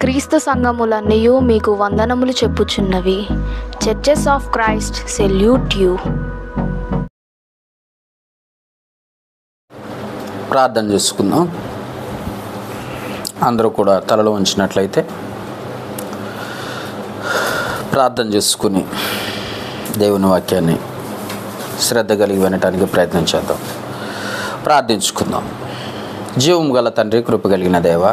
క్రీస్తు సంఘములన్నయు మీకు వందనములు చెప్పుచున్నవి. Churches of Christ salute you. ప్రార్థన చేసుకుందాం. అందరూ కూడా తలలో ఉంచినట్లయితే ప్రార్థన చేసుకుని దేవుని వాక్యాన్ని శ్రద్ధ కలిగి వినటానికి ప్రయత్నం చేద్దాం. ప్రార్థించుకుందాం. జీవం గల తండ్రి, కృప కలిగిన దేవ,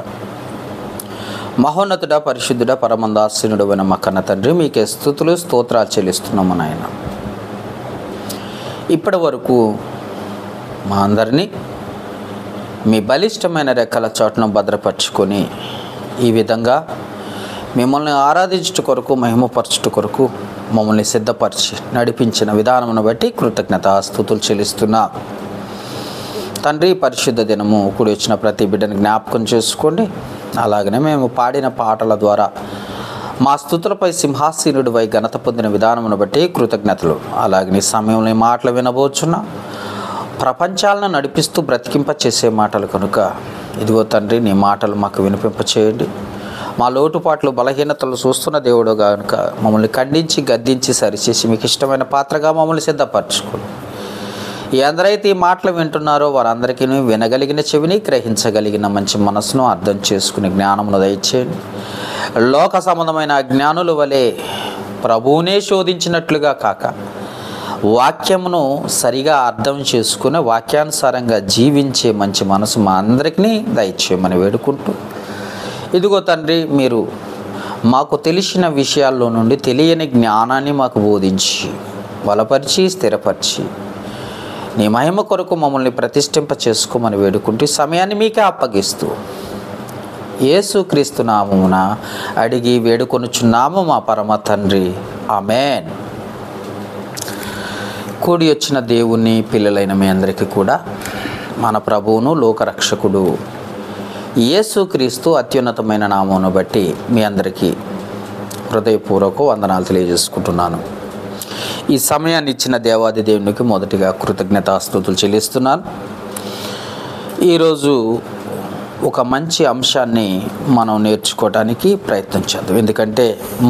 మహోన్నతుడ, పరిశుద్ధుడ, పరమందాసీనుడు అయిన మా కన్న తండ్రి, మీకే స్తుతులు స్తోత్రాలు చెల్లిస్తున్నాము నాయన. ఇప్పటి వరకు మా అందరినీ మీ బలిష్టమైన రెక్కల చాటును భద్రపరుచుకొని ఈ విధంగా మిమ్మల్ని ఆరాధించుట కొరకు, మహిమపరచుట కొరకు మమ్మల్ని సిద్ధపరిచి నడిపించిన విధానమును బట్టి కృతజ్ఞతాస్తుతులు చెల్లిస్తున్నా తండ్రి. పరిశుద్ధ దినము కూడి వచ్చిన ప్రతి బిడ్డను జ్ఞాపకం చేసుకోండి. అలాగనే మేము పాడిన పాటల ద్వారా మా స్తుతులపై సింహాసీనుడిపై ఘనత పొందిన విధానమును బట్టి కృతజ్ఞతలు. అలాగనే సమయంలో మాటలు వినబోచున్నా ప్రపంచాలను నడిపిస్తూ బ్రతికింప చేసే మాటలు కనుక ఇదిగో తండ్రి, నీ మాటలు మాకు వినిపింప చేయండి. మా లోటుపాట్లు, బలహీనతలు చూస్తున్న దేవుడు కనుక మమ్మల్ని ఖండించి, గద్దించి, సరిచేసి మీకు ఇష్టమైన పాత్రగా మమ్మల్ని సిద్ధపరచుకోండి. ఎందరైతే ఈ మాటలు వింటున్నారో వారందరికీ వినగలిగిన చెవిని, గ్రహించగలిగిన మంచి మనసును, అర్థం చేసుకునే జ్ఞానమును దయచేయండి. లోక సంబంధమైన అజ్ఞానుల వలె ప్రభువునే శోధించినట్లుగా కాక వాక్యమును సరిగా అర్థం చేసుకుని వాక్యానుసారంగా జీవించే మంచి మనసు మా అందరికీ దయచేయమని వేడుకుంటూ, ఇదిగో తండ్రి, మీరు మాకు తెలిసిన విషయాల్లో నుండి తెలియని జ్ఞానాన్ని మాకు బోధించి, బలపరిచి, స్థిరపరిచి నీ మహిమ కొరకు మమ్మల్ని ప్రతిష్ఠింప చేసుకోమని వేడుకుంటూ సమయాన్ని మీకే అప్పగిస్తూ యేసుక్రీస్తు నామమున అడిగి వేడుకొనుచున్నాము మా పరమ తండ్రి. ఆమేన్. కూడి వచ్చిన దేవుని పిల్లలైన మీ అందరికీ కూడా మన ప్రభువును, లోకరక్షకుడు యేసుక్రీస్తు అత్యున్నతమైన నామమును బట్టి మీ అందరికీ హృదయపూర్వక వందనాలు తెలియజేసుకుంటున్నాను. ఈ సమయాన్ని ఇచ్చిన దేవాది దేవునికి మొదటిగా కృతజ్ఞతాస్తుతులు చెల్లిస్తున్నాను. ఈరోజు ఒక మంచి అంశాన్ని మనం నేర్చుకోవడానికి ప్రయత్నం చేద్దాం. ఎందుకంటే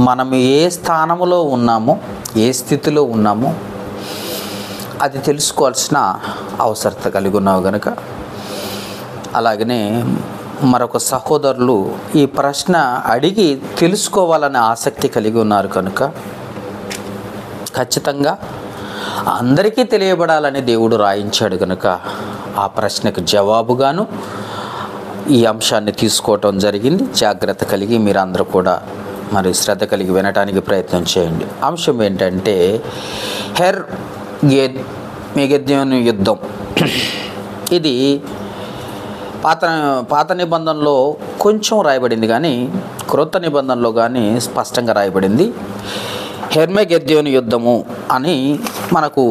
మనం ఏ స్థానంలో ఉన్నామో, ఏ స్థితిలో ఉన్నామో అది తెలుసుకోవాల్సిన అవసరత కలిగి ఉన్నావు కనుక, అలాగనే మరొక సహోదరులు ఈ ప్రశ్న అడిగి తెలుసుకోవాలనే ఆసక్తి కలిగి ఉన్నారు కనుక ఖచ్చితంగా అందరికీ తెలియబడాలని దేవుడు రాయించాడు కనుక ఆ ప్రశ్నకు జవాబుగాను ఈ అంశాన్ని తీసుకోవటం జరిగింది. జాగ్రత్త కలిగి మీరందరూ కూడా మరి శ్రద్ధ కలిగి వినటానికి ప్రయత్నం చేయండి. అంశం ఏంటంటే మెగిద్దోను యుద్ధం. ఇది పాత నిబంధనలో కొంచెం రాయబడింది, కానీ క్రొత్త నిబంధనలో కానీ స్పష్టంగా రాయబడింది. హెర్మెగెద్దోను యుద్ధము అని మనకు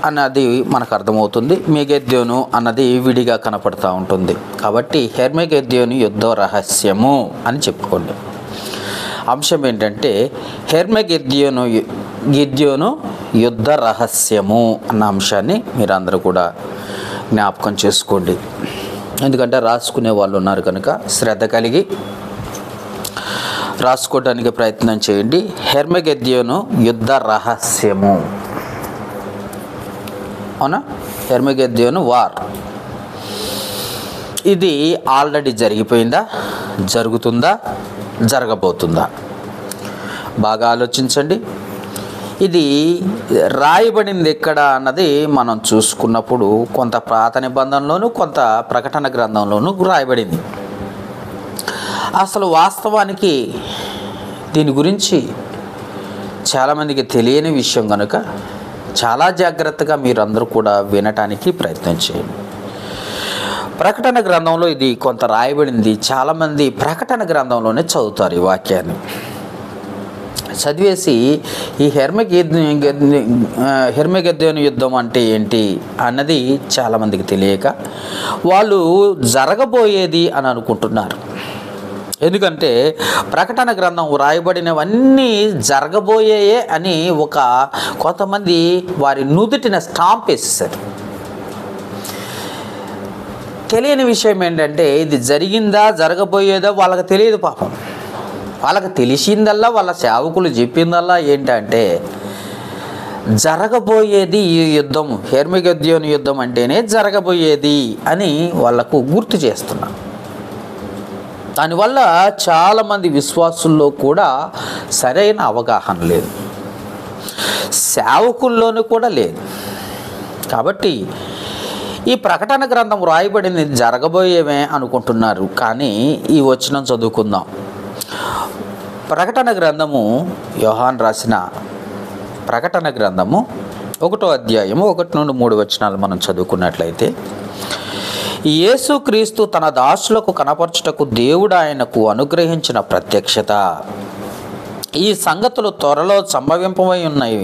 అన్నది మనకు అర్థమవుతుంది. మెగిద్దోను అన్నది విడిగా కనపడుతూ ఉంటుంది. కాబట్టి హెర్మెగెద్దోను యుద్ధ రహస్యము అని చెప్పుకోండి. అంశం ఏంటంటే హెర్మెగెద్దోను యుద్ధ రహస్యము అన్న అంశాన్ని మీరందరూ కూడా జ్ఞాపకం చేసుకోండి. ఎందుకంటే రాసుకునే వాళ్ళు ఉన్నారు కనుక శ్రద్ధ కలిగి రాసుకోవడానికి ప్రయత్నం చేయండి. హెర్మెగెద్దోను యుద్ధ రహస్యము. అవునా? హెర్మెగెద్దోను వార్. ఇది ఆల్రెడీ జరిగిపోయిందా, జరుగుతుందా, జరగబోతుందా? బాగా ఆలోచించండి. ఇది రాయబడింది ఎక్కడ అన్నది మనం చూసుకున్నప్పుడు కొంత పాత నిబంధనలోను, కొంత ప్రకటన గ్రంథంలోనూ రాయబడింది. అసలు వాస్తవానికి దీని గురించి చాలామందికి తెలియని విషయం కనుక చాలా జాగ్రత్తగా మీరందరూ కూడా వినటానికి ప్రయత్నం చేయండి. ప్రకటన గ్రంథంలో ఇది కొంత రాయబడింది. చాలామంది ప్రకటన గ్రంథంలోనే చదువుతారు ఈ వాక్యాన్ని. చదివేసి ఈ హెర్మెగెద్దోను యుద్ధం అంటే ఏంటి అన్నది చాలామందికి తెలియక వాళ్ళు జరగబోయేది అని అనుకుంటున్నారు. ఎందుకంటే ప్రకటన గ్రంథం రాయబడినవన్నీ జరగబోయేయే అని కొంతమంది వారి నుదుటిన స్టాంప్ వేసేసారు. తెలియని విషయం ఏంటంటే ఇది జరిగిందా జరగబోయేదో వాళ్ళకి తెలియదు పాపం. వాళ్ళకి తెలిసిందల్లా వాళ్ళ సేవకులు చెప్పిందల్లా ఏంటంటే జరగబోయేది ఈ యుద్ధం, హెర్మగెద్దోను యుద్ధం అంటేనే జరగబోయేది అని వాళ్ళకు గుర్తు చేస్తున్నారు. దానివల్ల చాలామంది విశ్వాసుల్లో కూడా సరైన అవగాహన లేదు, సేవకుల్లోనూ కూడా లేదు. కాబట్టి ఈ ప్రకటన గ్రంథం రాయబడింది జరగబోయేవే అనుకుంటున్నారు. కానీ ఈ వచనం చదువుకుందాం. ప్రకటన గ్రంథము, యోహాను రాసిన ప్రకటన గ్రంథము 1వ అధ్యాయము 1 నుండి 3 వచనాలు మనం చదువుకున్నట్లయితే, యేసుక్రీస్తు తన దాసులకు కనపరచుటకు దేవుడు ఆయనకు అనుగ్రహించిన ప్రత్యక్షత. ఈ సంగతులు త్వరలో సంభవింపబోయి ఉన్నాయి.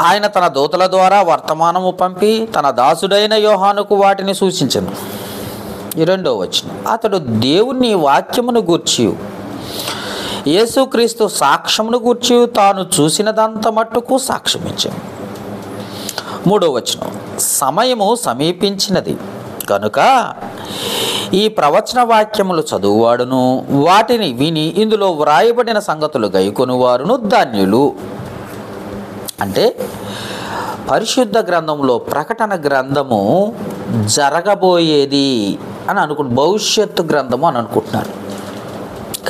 ఆయన తన దూతల ద్వారా వర్తమానము పంపి తన దాసుడైన యోహానుకు వాటిని సూచించెను. ఈ 2వ వచనం, అతడు దేవుని వాక్యమును గూర్చి యేసుక్రీస్తు సాక్ష్యమును గూర్చి తాను చూసినదంత మట్టుకు సాక్ష్యమిచ్చాను. 3వ వచనం, సమయము సమీపించినది కనుక ఈ ప్రవచన వాక్యములు చదువువాడును వాటిని విని ఇందులో వ్రాయబడిన సంగతులు గైకొనువారును ధన్యులు. అంటే పరిశుద్ధ గ్రంథంలో ప్రకటన గ్రంథము జరగబోయేది అని భవిష్యత్తు గ్రంథము అని అనుకుంటున్నారు.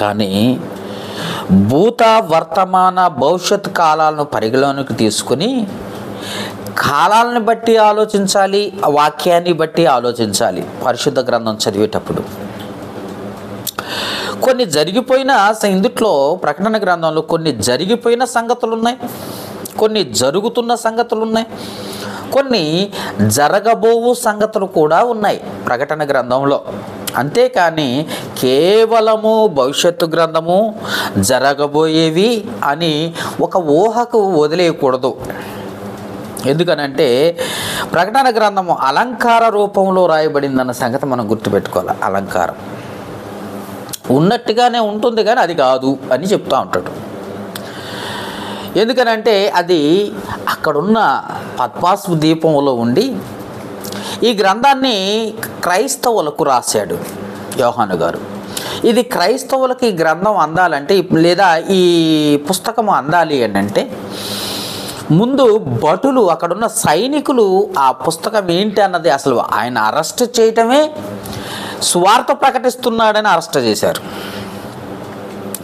కానీ భూత వర్తమాన భవిష్యత్ కాలాలను పరిగణలోకి తీసుకుని కాలాలను బట్టి ఆలోచించాలి, వాక్యాన్ని బట్టి ఆలోచించాలి. పరిశుద్ధ గ్రంథం చదివేటప్పుడు కొన్ని జరిగిపోయిన ఇందుట్లో ప్రకటన గ్రంథంలో కొన్ని జరిగిపోయిన సంగతులు ఉన్నాయి, కొన్ని జరుగుతున్న సంగతులు ఉన్నాయి, కొన్ని జరగబోవు సంగతులు కూడా ఉన్నాయి ప్రకటన గ్రంథంలో. అంతేకాని కేవలము భవిష్యత్తు గ్రంథము జరగబోయేవి అని ఒక ఊహకు వదిలేయకూడదు. ఎందుకనంటే ప్రకటన గ్రంథము అలంకార రూపంలో రాయబడిందన్న సంగతి మనం గుర్తుపెట్టుకోవాలి. అలంకారం ఉన్నట్టుగానే ఉంటుంది కానీ అది కాదు అని చెప్తూ ఉంటాడు. ఎందుకనంటే అది అక్కడున్న పద్మాసు దీపంలో ఉండి ఈ గ్రంథాన్ని క్రైస్తవులకు రాశాడు యోహాను గారు. ఇది క్రైస్తవులకు ఈ గ్రంథం అందాలంటే లేదా ఈ పుస్తకం అందాలి అంటే ముందు భటులు, అక్కడున్న సైనికులు ఆ పుస్తకం ఏంటి అన్నది, అసలు ఆయన అరెస్ట్ చేయటమే సువార్త ప్రకటిస్తున్నాడని అరెస్ట్ చేశారు.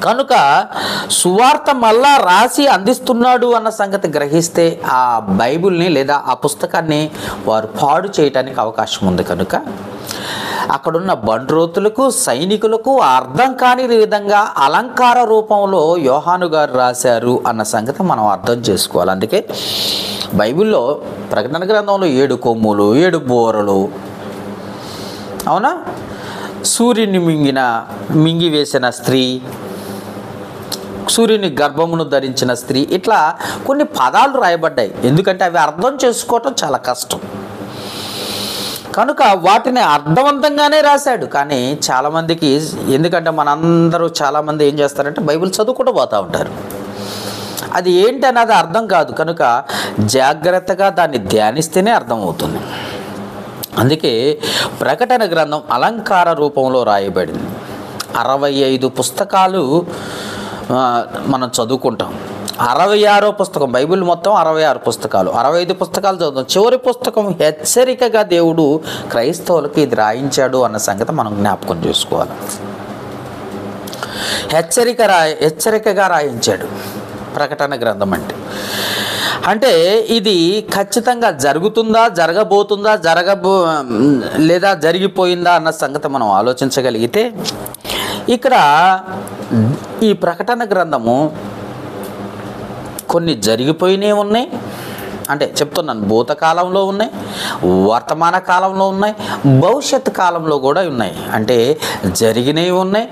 కనుక సువార్త మళ్ళా రాసి అందిస్తున్నాడు అన్న సంగతి గ్రహిస్తే ఆ బైబిల్ని లేదా ఆ పుస్తకాన్ని వారు పాడు చేయటానికి అవకాశం ఉంది. కనుక అక్కడున్న బండ్రోతులకు సైనికులకు అర్థం కాని విధంగా అలంకార రూపంలో యోహాను గారు రాశారు అన్న సంగతి మనం అర్థం చేసుకోవాలి. అందుకే బైబిల్లో ప్రకటన గ్రంథంలో 7 కొమ్ములు 7 బోరలు, అవునా, సూర్యుని మింగివేసిన స్త్రీ, సూర్యుని గర్భమును ధరించిన స్త్రీ, ఇట్లా కొన్ని పదాలు రాయబడ్డాయి. ఎందుకంటే అవి అర్థం చేసుకోవటం చాలా కష్టం. కనుక వాటిని అర్థవంతంగానే రాశాడు. కానీ చాలామందికి, ఎందుకంటే మనందరూ చాలామంది ఏం చేస్తారంటే బైబిల్ చదువుకుంటూ పోతూ ఉంటారు, అది ఏంటి అన్నది అర్థం కాదు. కనుక జాగ్రత్తగా దాన్ని ధ్యానిస్తేనే అర్థమవుతుంది. అందుకే ప్రకటన గ్రంథం అలంకార రూపంలో రాయబడింది. 65 పుస్తకాలు మనం చదువుకుంటాం. 66వ పుస్తకం, బైబిల్ మొత్తం 66 పుస్తకాలు, 65 పుస్తకాలు చదువుతాం. చివరి పుస్తకం హెచ్చరికగా దేవుడు క్రైస్తవులకు ఇది రాయించాడు అన్న సంగతి మనం జ్ఞాపకం చేసుకోవాలి. హెచ్చరికగా రాయించాడు ప్రకటన గ్రంథం అంటే ఇది ఖచ్చితంగా జరుగుతుందా, జరగబోతుందా, లేదా జరిగిపోయిందా అన్న సంగతి మనం ఆలోచించగలిగితే ఇక్కడ ఈ ప్రకటన గ్రంథము కొన్ని జరిగిపోయినవి ఉన్నాయి, అంటే చెప్తున్నాను, భూతకాలంలో ఉన్నాయి, వర్తమాన కాలంలో ఉన్నాయి, భవిష్యత్ కాలంలో కూడా ఉన్నాయి. అంటే జరిగినవి ఉన్నాయి,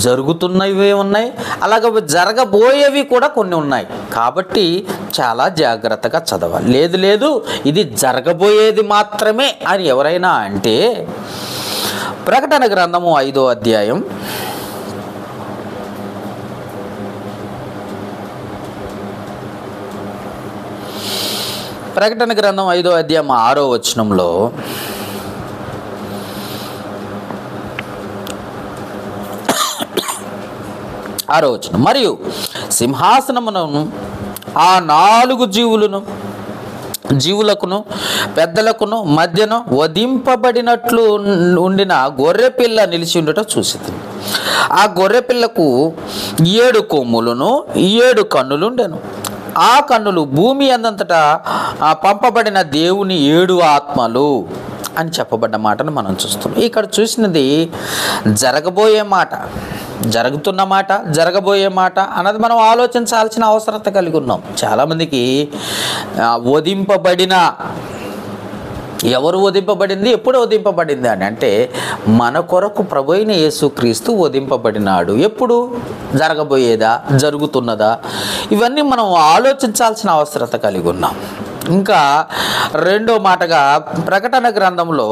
జరుగుతున్నవి ఉన్నాయి, అలాగే జరగబోయేవి కూడా కొన్ని ఉన్నాయి. కాబట్టి చాలా జాగ్రత్తగా చదవాలి. లేదు ఇది జరగబోయేది మాత్రమే అని ఎవరైనా అంటే ప్రకటన గ్రంథము 5వ అధ్యాయం ప్రకటన గ్రంథం 5వ అధ్యాయం 6వ వచనంలో 6వ మరియు సింహాసనమును ఆ 4 జీవులకును పెద్దలకును మధ్యన వధింపబడినట్లు ఉండిన గొర్రెపిల్ల నిలిచి ఉండట చూసింది. ఆ గొర్రెపిల్లకు 7 కొమ్ములను 7 కన్నులుండెను. ఆ కన్నులు భూమి అందంతటా పంపబడిన దేవుని 7 ఆత్మలు అని చెప్పబడ్డ మాటను మనం చూస్తున్నాం. ఇక్కడ చూసినది జరగబోయే మాట, జరుగుతున్న మాట, జరగబోయే మాట అన్నది మనం ఆలోచించాల్సిన అవసరత కలిగి ఉన్నాం. చాలామందికి వధింపబడిన, ఎవరు వధింపబడింది, ఎప్పుడు వధింపబడింది అని అంటే మన కొరకు ప్రభు అయిన యేసుక్రీస్తు వధింపబడినాడు. ఎప్పుడు? జరగబోయేదా, జరుగుతున్నదా? ఇవన్నీ మనం ఆలోచించాల్సిన అవసరత కలిగి ఉన్నాం. ఇంకా రెండో మాటగా ప్రకటన గ్రంథంలో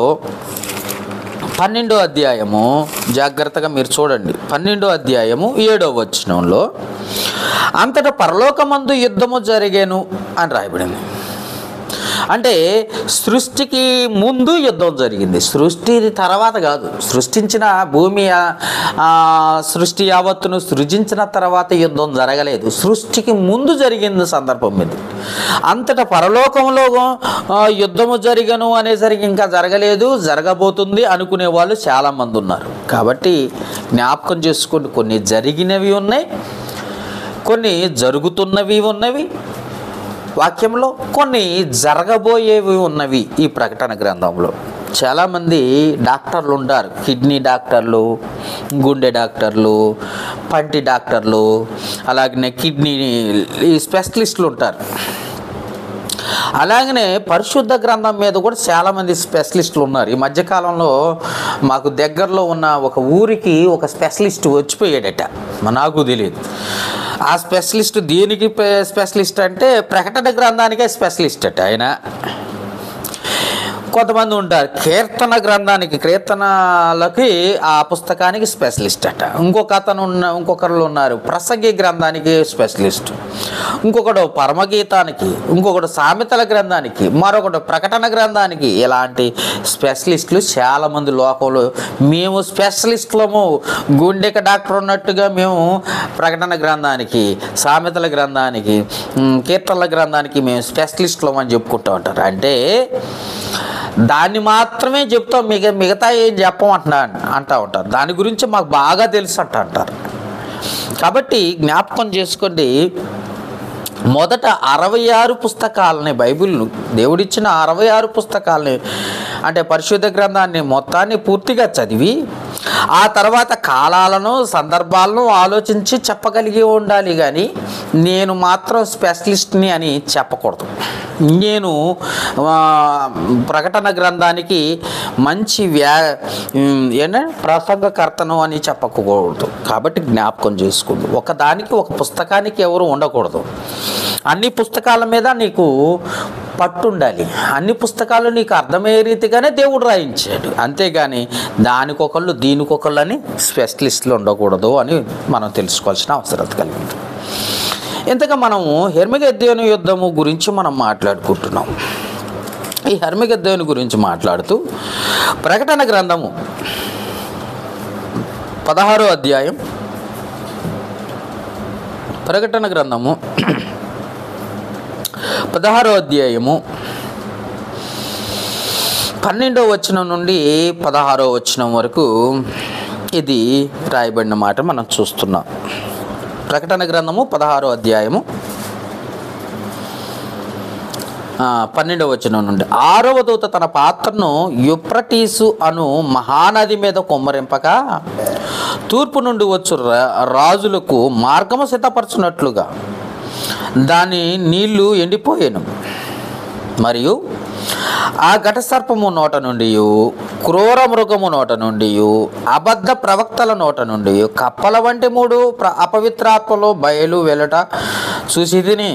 12వ అధ్యాయము, జాగ్రత్తగా మీరు చూడండి, 12వ అధ్యాయము 7వ వచనంలో అంతటా పరలోకమందు యుద్ధము జరిగేను అని రాయబడింది. అంటే సృష్టికి ముందు యుద్ధం జరిగింది, సృష్టి తర్వాత కాదు. సృష్టించిన భూమి సృష్టి యావత్తును సృజించిన తర్వాత యుద్ధం జరగలేదు, సృష్టికి ముందు జరిగింది సందర్భం ఇది. అంతటా పరలోకంలో యుద్ధము జరిగను అనేసరికి ఇంకా జరగలేదు, జరగబోతుంది అనుకునే వాళ్ళు చాలామంది ఉన్నారు. కాబట్టి జ్ఞాపకం చేసుకోండి, కొన్ని జరిగినవి ఉన్నాయి, కొన్ని జరుగుతున్నవి ఉన్నవి వాక్యంలో, కొన్ని జరగబోయేవి ఉన్నవి ఈ ప్రకటన గ్రంథంలో. చాలామంది డాక్టర్లు ఉంటారు, కిడ్నీ డాక్టర్లు, గుండె డాక్టర్లు, పంటి డాక్టర్లు, అలాగనే కిడ్నీ ఈ స్పెషలిస్టులు ఉంటారు. అలాగనే పరిశుద్ధ గ్రంథం మీద కూడా చాలామంది స్పెషలిస్టులు ఉన్నారు. ఈ మధ్యకాలంలో మాకు దగ్గరలో ఉన్న ఒక ఊరికి ఒక స్పెషలిస్ట్ వచ్చిపోయాడట, నాకు తెలియదు. ఆ స్పెషలిస్ట్ దేనికి స్పెషలిస్ట్ అంటే ప్రకటన గ్రంథానికే స్పెషలిస్ట్ అట ఆయన. కొంతమంది ఉంటారు కీర్తన గ్రంథానికి, కీర్తనలకి ఆ పుస్తకానికి స్పెషలిస్ట్ అట. ఇంకొకరు ఉన్నారు ప్రసంగి గ్రంథానికి స్పెషలిస్ట్, ఇంకొకడు పరమగీతానికి, ఇంకొకడు సామెతల గ్రంథానికి, మరొకటి ప్రకటన గ్రంథానికి. ఇలాంటి స్పెషలిస్టులు చాలామంది లోకంలో. మేము స్పెషలిస్టులము, గుండెకి డాక్టర్ ఉన్నట్టుగా మేము ప్రకటన గ్రంథానికి, సామెతల గ్రంథానికి, కీర్తనల గ్రంథానికి మేము స్పెషలిస్టులం అని చెప్పుకుంటూ ఉంటారు. అంటే దాన్ని మాత్రమే చెప్తాం, మిగతా ఏం అంటూ ఉంటారు. దాని గురించి మాకు బాగా తెలుసు అంటారు. కాబట్టి జ్ఞాపకం చేసుకోండి, మొదట 66 పుస్తకాలని, బైబిల్ దేవుడిచ్చిన 66 పుస్తకాలని అంటే పరిశుద్ధ గ్రంథాన్ని మొత్తాన్ని పూర్తిగా చదివి ఆ తర్వాత కాలాలను, సందర్భాలను ఆలోచించి చెప్పగలిగి ఉండాలి. కానీ నేను మాత్రం స్పెషలిస్ట్ని అని చెప్పకూడదు. నేను ప్రకటన గ్రంథానికి మంచి ప్రసంగకర్తను అని చెప్పకూడదు. కాబట్టి జ్ఞాపకం చేసుకోండి, ఒకదానికి ఒక పుస్తకానికి ఎవరు ఉండకూడదు. అన్ని పుస్తకాల మీద నీకు పట్టుండాలి, అన్ని పుస్తకాలు నీకు అర్థమయ్యే రీతిగానే దేవుడు రాయించాడు. అంతేగాని దానికొకళ్ళు దీనికొకళ్ళు అని స్పెషలిస్టులు ఉండకూడదు అని మనం తెలుసుకోవాల్సిన అవసరం కలిగింది. ఇంతగా మనము హెర్మగెద్దోను యుద్ధము గురించి మనం మాట్లాడుకుంటున్నాం. ఈ హెర్మగెద్దోను గురించి మాట్లాడుతూ ప్రకటన గ్రంథము 16వ అధ్యాయం, ప్రకటన గ్రంథము 16వ అధ్యాయము 12వ వచనం నుండి 16వ వచనం వరకు ఇది రాయబడిన మాట మనం చూస్తున్నాం. ప్రకటన గ్రంథము 16వ అధ్యాయము 12వ వచనం నుండి 6వ దూత తన పాత్రను యూఫ్రటీసు అను మహానది మీద కుమ్మరింపగా తూర్పు నుండి వచ్చు రాజులకు మార్గము సిద్ధపరచునట్లుగా దాని నీళ్లు ఎండిపోయాను. మరియు ఆ ఘటసర్పము నోట నుండి, క్రూర మృగము నోట నుండి, అబద్ధ ప్రవక్తల నోట నుండి కప్పల వంటి 3 అపవిత్రాత్మలు బయలు వెళ్ళట చూసి తిని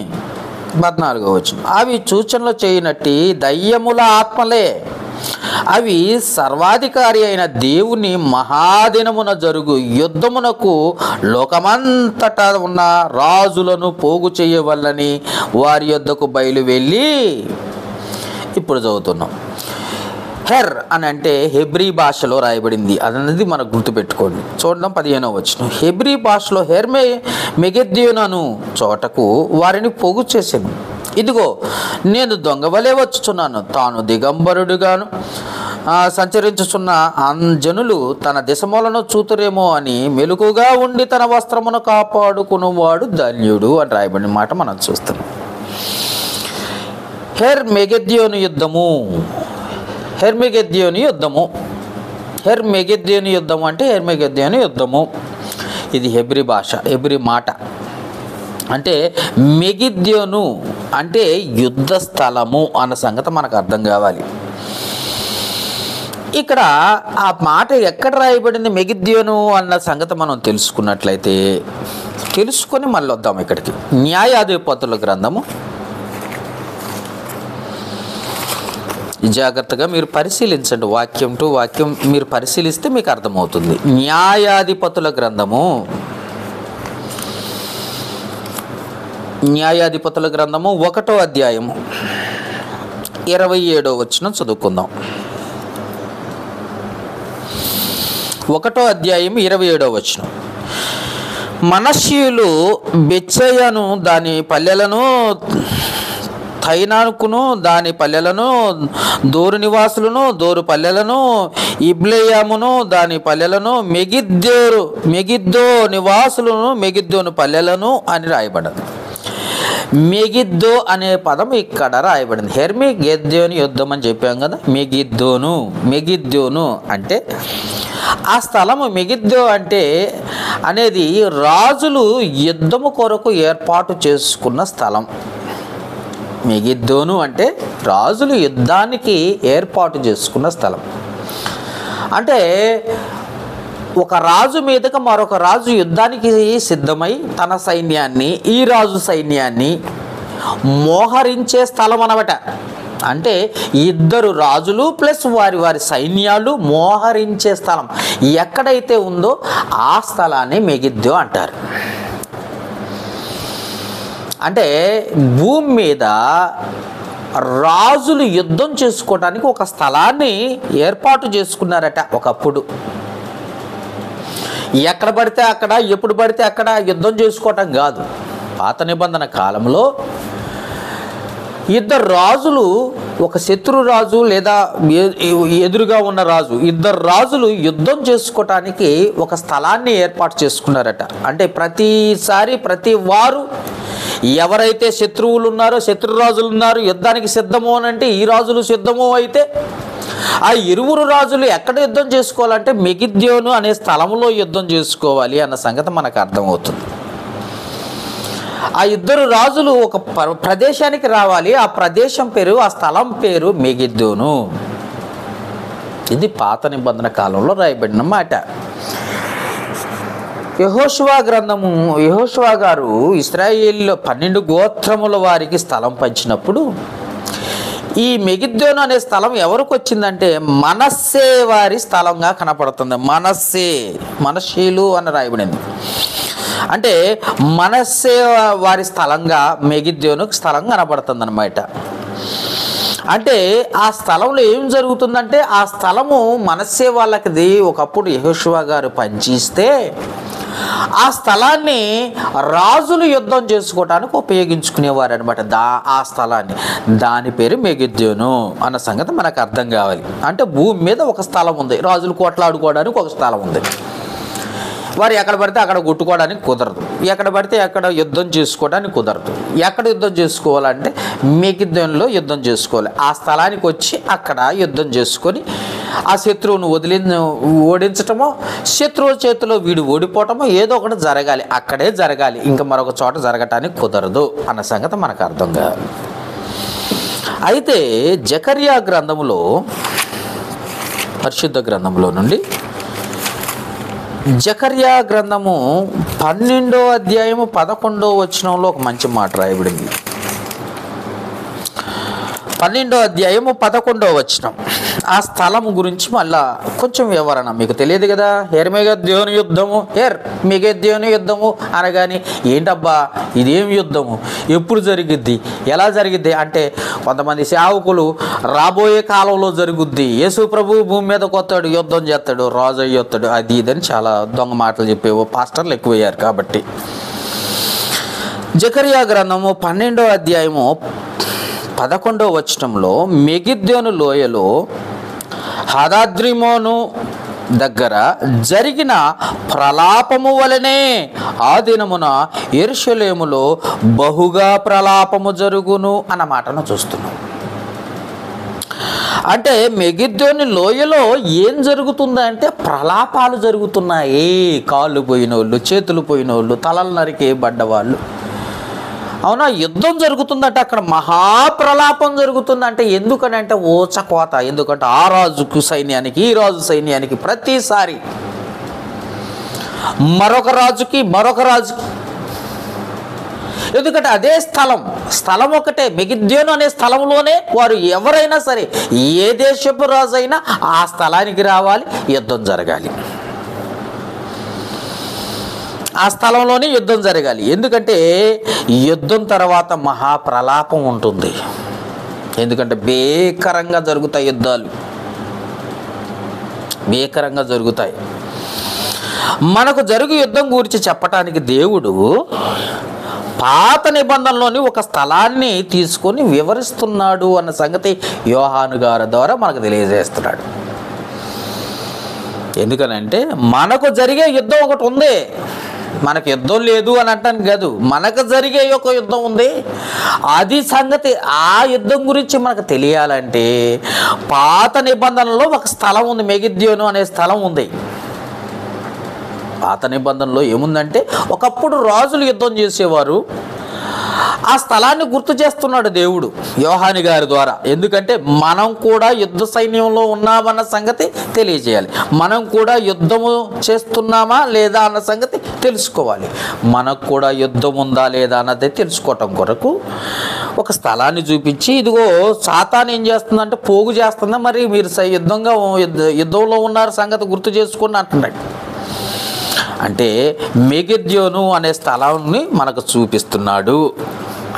14వ వచనం. అవి సూచనలు చేయనట్టి దయ్యముల ఆత్మలే. అవి సర్వాధికారి అయిన దేవుని మహాదినమున జరుగు యుద్ధమునకు లోకమంతటా ఉన్న రాజులను పోగు చేయవల్లని వారి యొద్దకు బయలు వెళ్ళి, ఇప్పుడు చదువుతున్నాం, హెర్ అని అంటే హెబ్రీ భాషలో రాయబడింది అన్నది మనకు గుర్తుపెట్టుకోండి. చూడడం 15వ వచనం. హెబ్రీ భాషలో హెర్మే మెగిద్దోను చోటకు వారిని పోగు చేశాను. ఇదిగో నేను దొంగ వలె వచ్చుచున్నాను. తాను దిగంబరుడుగాను సంచరించుచున్న జనులు తన దిశమూలను చూతురేమో అని మెలకుగా ఉండి తన వస్త్రమును కాపాడుకునేవాడు ధన్యుడు అని రాయబడిన మాట మనం చూస్తున్నాం. హెర్మెగిద్దోను యుద్ధము, హెర్మెగిద్దోను యుద్ధము, హెర్మెగిద్దోను యుద్ధము అంటే హెర్మెగిద్దోను యుద్ధము. ఇది హెబ్రీ భాష, హెబ్రీ మాట. అంటే మెగిద్దోను అంటే యుద్ధ స్థలము అన్న సంగతి మనకు అర్థం కావాలి. ఇక్కడ ఆ మాట ఎక్కడ రాయబడింది మెగిద్దోను అన్న సంగతి మనం తెలుసుకున్నట్లయితే తెలుసుకొని మళ్ళీ వద్దాం ఇక్కడికి. న్యాయాధిపతుల గ్రంథము జాగ్రత్తగా మీరు పరిశీలించండి. వాక్యం టు వాక్యం మీరు పరిశీలిస్తే మీకు అర్థమవుతుంది. న్యాయాధిపతుల గ్రంథము, న్యాయాధిపతుల గ్రంథము 1వ అధ్యాయము 27వ వచనం చదువుకుందాం. 1వ అధ్యాయం 27వ వచనం. మనష్యులు బెత్షెయను దాని పల్లెలను, తైనాకును దాని పల్లెలను, దోరు నివాసులను దోరు పల్లెలను, ఇబ్లెయామును దాని పల్లెలను, మెగిద్దో నివాసులను మెగిద్దోను పల్లెలను అని రాయబడింది. మెగిద్దో అనే పదం ఇక్కడ రాయబడింది. హెర్మెగిద్దోను యుద్ధం అని చెప్పాం కదా. మెగిద్దోను అంటే ఆ స్థలము. మెగిద్దో అంటే అనేది రాజులు యుద్ధము కొరకు ఏర్పాటు చేసుకున్న స్థలం. మెగిద్దోను అంటే రాజులు యుద్ధానికి ఏర్పాటు చేసుకున్న స్థలం. అంటే ఒక రాజు మీదకి మరొక రాజు యుద్ధానికి సిద్ధమై తన సైన్యాన్ని, ఈ రాజు సైన్యాన్ని మోహరించే స్థలం అన్నమాట. అంటే ఇద్దరు రాజులు ప్లస్ వారి వారి సైన్యాలు మోహరించే స్థలం ఎక్కడైతే ఉందో ఆ స్థలాన్ని మెగిద్దో అంటారు. అంటే భూమి మీద రాజులు యుద్ధం చేసుకోవడానికి ఒక స్థలాన్ని ఏర్పాటు చేసుకున్నారట ఒకప్పుడు. ఎక్కడ పడితే అక్కడ, ఎప్పుడు పడితే అక్కడ యుద్ధం చేసుకోవటం కాదు. పాత నిబంధన కాలంలో ఇద్దరు రాజులు, ఒక శత్రు రాజు లేదా ఎదురుగా ఉన్న రాజు, ఇద్దరు రాజులు యుద్ధం చేసుకోవటానికి ఒక స్థలాన్ని ఏర్పాటు చేసుకున్నారట. అంటే ప్రతిసారి ప్రతి వారు ఎవరైతే శత్రువులు ఉన్నారో, శత్రురాజులు ఉన్నారు, యుద్ధానికి సిద్ధము అని అంటే ఈ రాజులు సిద్ధము అయితే ఆ ఇరువురు రాజులు ఎక్కడ యుద్ధం చేసుకోవాలంటే మెగిద్దోను అనే స్థలంలో యుద్ధం చేసుకోవాలి అన్న సంగతి మనకు అర్థమవుతుంది. ఆ ఇద్దరు రాజులు ఒక ప్రదేశానికి రావాలి. ఆ ప్రదేశం పేరు, ఆ స్థలం పేరు మెగిద్దోను. ఇది పాత నిబంధన కాలంలో రాయబడిన మాట. యెహోషువ గ్రంథము, యెహోషువ గారు ఇశ్రాయేలులో 12 గోత్రముల వారికి స్థలం పంచినప్పుడు ఈ మెగిద్దోను అనే స్థలం ఎవరికి వచ్చిందంటే మనస్సే వారి స్థలంగా కనపడుతుంది. మనష్షీలు అని రాయబడింది. అంటే మనస్సే వారి స్థలంగా మెగిద్దోను స్థలం కనపడుతుంది అన్నమాట. అంటే ఆ స్థలంలో ఏం జరుగుతుందంటే ఆ స్థలము మనస్సే వాళ్ళకిది ఒకప్పుడు యెహోషువ గారు పంచిస్తే ఆ స్థలాన్ని రాజులు యుద్ధం చేసుకోవడానికి ఉపయోగించుకునేవారు అనమాట. ఆ స్థలాన్ని, దాని పేరు మెగిద్దోను అన్న సంగతి మనకు అర్థం కావాలి. అంటే భూమి మీద ఒక స్థలం ఉంది, రాజులు కోట్లాడుకోవడానికి ఒక స్థలం ఉంది. వారు ఎక్కడ పడితే అక్కడ కొట్టుకోవడానికి కుదరదు, ఎక్కడ పడితే అక్కడ యుద్ధం చేసుకోవడానికి కుదరదు. ఎక్కడ యుద్ధం చేసుకోవాలంటే మెగిద్దోనులో యుద్ధం చేసుకోవాలి. ఆ స్థలానికి వచ్చి అక్కడ యుద్ధం చేసుకొని ఆ శత్రువును ఓడించటమో, శత్రువుల చేతిలో వీడు ఓడిపోవటమో ఏదో ఒకటి జరగాలి, అక్కడే జరగాలి, ఇంకా మరొక చోట జరగటానికి కుదరదు అన్న సంగతి మనకు అర్థం కాదు. అయితే జకర్యా గ్రంథములో, పరిశుద్ధ గ్రంథంలో నుండి జకర్యా గ్రంథము 12వ అధ్యాయము 11వ వచనంలో ఒక మంచి మాట రాయబడింది. 12వ అధ్యాయము 11వ వచనం. ఆ స్థలం గురించి మళ్ళా కొంచెం వివరణ. మీకు తెలియదు కదా, ఎర్మెగెద్దోను యుద్ధము, మెగిద్దోను యుద్ధము అనగానే ఏంటబ్బా ఇదేం యుద్ధము, ఎప్పుడు జరిగిద్ది, ఎలా జరిగిద్ది అంటే కొంతమంది సేవకులు రాబోయే కాలంలో జరుగుద్ది, యేసు ప్రభు భూమి మీదకి వస్తాడు, యుద్ధం చేస్తాడు, రాజు అయ్యొస్తాడు, అది ఇదని చాలా దొంగ మాటలు చెప్పేవో పాస్టర్లు ఎక్కువయ్యారు. కాబట్టి జకరియా గ్రంథము 12వ అధ్యాయము 11వ వచనంలో మెగిద్దోను లోయలో హదాద్రిమోను దగ్గర జరిగిన ప్రలాపము వలనే ఆ దినమున యెరూషలేములో బహుగా ప్రలాపము జరుగును అన్న మాటను చూస్తున్నాం. అంటే మెగిద్దోని లోయలో ఏం జరుగుతుందంటే ప్రలాపాలు జరుగుతున్నాయి. కాళ్ళు పోయినోళ్ళు, చేతులు పోయినోళ్ళు, తలలు నరికేయబడ్డవాళ్ళు, అవునా, యుద్ధం జరుగుతుందంటే అక్కడ మహాప్రలాపం జరుగుతుందంటే ఎందుకనంటే ఊచకోత. ఎందుకంటే ఆ రాజుకు సైన్యానికి ఈ రాజు సైన్యానికి ప్రతిసారి మరొక రాజుకి ఎందుకంటే అదే స్థలం ఒకటే. మెగిద్దోను అనే స్థలంలోనే వారు ఎవరైనా సరే ఏ దేశపు రాజు అయినా ఆ స్థలానికి రావాలి, యుద్ధం జరగాలి, ఆ స్థలంలోనే యుద్ధం జరగాలి. ఎందుకంటే యుద్ధం తర్వాత మహాప్రలాపం ఉంటుంది. ఎందుకంటే భీకరంగా జరుగుతాయి యుద్ధాలు, భీకరంగా జరుగుతాయి. మనకు జరుగు యుద్ధం గురించి చెప్పటానికి దేవుడు పాత నిబంధనలోని ఒక స్థలాన్ని తీసుకొని వివరిస్తున్నాడు అన్న సంగతి యోహాను గారి ద్వారా మనకు తెలియజేస్తున్నాడు. ఎందుకనంటే మనకు జరిగే యుద్ధం ఒకటి ఉంది, మనకు యుద్ధం లేదు అని అంటాను కాదు, మనకు జరిగే ఒక యుద్ధం ఉంది. అది సంగతి, ఆ యుద్ధం గురించి మనకు తెలియాలంటే పాత నిబంధనలో ఒక స్థలం ఉంది, మెగిద్దోను అనే స్థలం ఉంది. పాత నిబంధనలో ఏముందంటే ఒకప్పుడు రాజులు యుద్ధం చేసేవారు. ఆ స్థలాన్ని గుర్తు చేస్తున్నాడు దేవుడు యోహాను గారి ద్వారా. ఎందుకంటే మనం కూడా యుద్ధ సైన్యంలో ఉన్నామన్న సంగతి తెలియజేయాలి, మనం కూడా యుద్ధము చేస్తున్నామా లేదా అన్న సంగతి తెలుసుకోవాలి, మనకు కూడా యుద్ధం ఉందా లేదా అన్నది తెలుసుకోవటం కొరకు ఒక స్థలాన్ని చూపించి, ఇదిగో సాతాను ఏం చేస్తుందంటే పోగు చేస్తుందా, మరి మీరు యుద్ధంలో ఉన్నారు సంగతి గుర్తు చేసుకుని అంటున్నాడు. అంటే మెగిద్దోను అనే స్థలాన్ని మనకు చూపిస్తున్నాడు.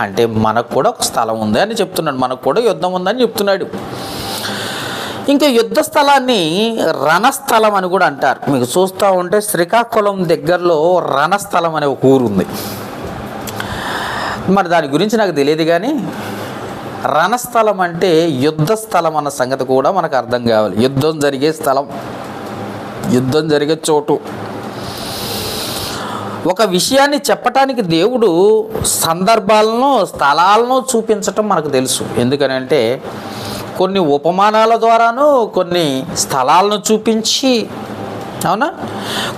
అంటే మనకు కూడా ఒక స్థలం ఉంది అని చెప్తున్నాడు, మనకు కూడా యుద్ధం ఉందని చెప్తున్నాడు. ఇంకా యుద్ధ స్థలాన్ని రణస్థలం అని కూడా అంటారు. మీకు చూస్తూ ఉంటే శ్రీకాకుళం దగ్గరలో రణస్థలం అనే ఒక ఊరు ఉంది. మరి దాని గురించి నాకు తెలియదు, కానీ రణస్థలం అంటే యుద్ధ స్థలం అన్న సంగతి కూడా మనకు అర్థం కావాలి. యుద్ధం జరిగే స్థలం, యుద్ధం జరిగే చోటు. ఒక విషయాన్ని చెప్పటానికి దేవుడు సందర్భాలను, స్థలాలను చూపించటం మనకు తెలుసు. ఎందుకనంటే కొన్ని ఉపమానాల ద్వారాను కొన్ని స్థలాలను చూపించి, అవునా,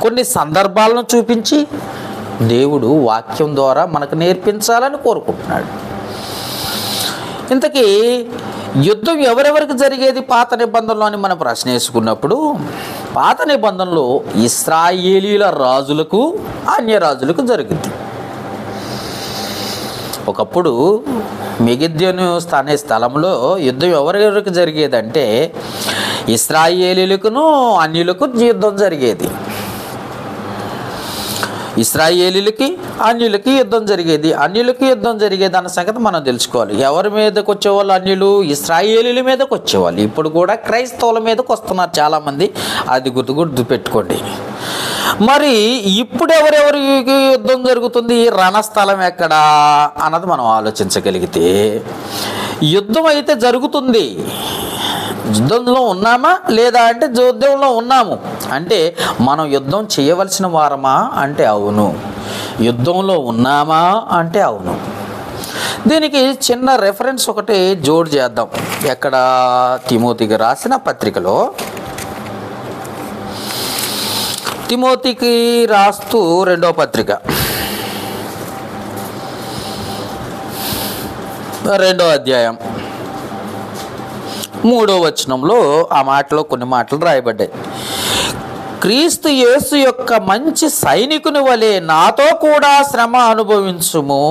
కొన్ని సందర్భాలను చూపించి దేవుడు వాక్యం ద్వారా మనకు నేర్పించాలని కోరుకుంటున్నాడు. ఇంతకీ యుద్ధం ఎవరెవరికి జరిగేది పాత నిబంధనలో అని మనం ప్రశ్న వేసుకున్నప్పుడు, పాత నిబంధనలో ఇశ్రాయేలీల రాజులకు అన్యరాజులకు జరిగింది. ఒకప్పుడు మెగిద్దోను అనే స్థలంలో యుద్ధం ఎవరెవరికి జరిగేదంటే ఇశ్రాయేలీలకును అన్యులకు యుద్ధం జరిగేది. ఇశ్రాయేలీలకి అన్యులకి యుద్ధం జరిగేది, అన్యులకి యుద్ధం జరిగేది అన్న సంగతి మనం తెలుసుకోవాలి. ఎవరి మీదకి వచ్చేవాళ్ళు? అన్యులు ఇశ్రాయేలీల మీదకి వచ్చేవాళ్ళు. ఇప్పుడు కూడా క్రైస్తవుల మీదకి వస్తున్నారు చాలామంది, అది గుర్తు పెట్టుకోండి. మరి ఇప్పుడు ఎవరెవరికి యుద్ధం జరుగుతుంది, రణస్థలం ఎక్కడా అన్నది మనం ఆలోచించగలిగితే, యుద్ధం అయితే జరుగుతుంది. యుద్ధంలో ఉన్నామా లేదా అంటే యుద్ధంలో ఉన్నాము. అంటే మనం యుద్ధం చేయవలసిన వారమా అంటే అవును. యుద్ధంలో ఉన్నామా అంటే అవును. దీనికి చిన్న రెఫరెన్స్ ఒకటి జోడు చేద్దాం. ఎక్కడ? తిమోతికి రాసిన పత్రికలో, తిమోతికి రాస్తూ 2వ పత్రిక 2వ అధ్యాయం 3వ వచనంలో ఆ మాటలో కొన్ని మాటలు రాయబడ్డాయి. క్రీస్తు యేసు యొక్క మంచి సైనికుని వలె నాతో కూడా శ్రమ అనుభవించుము,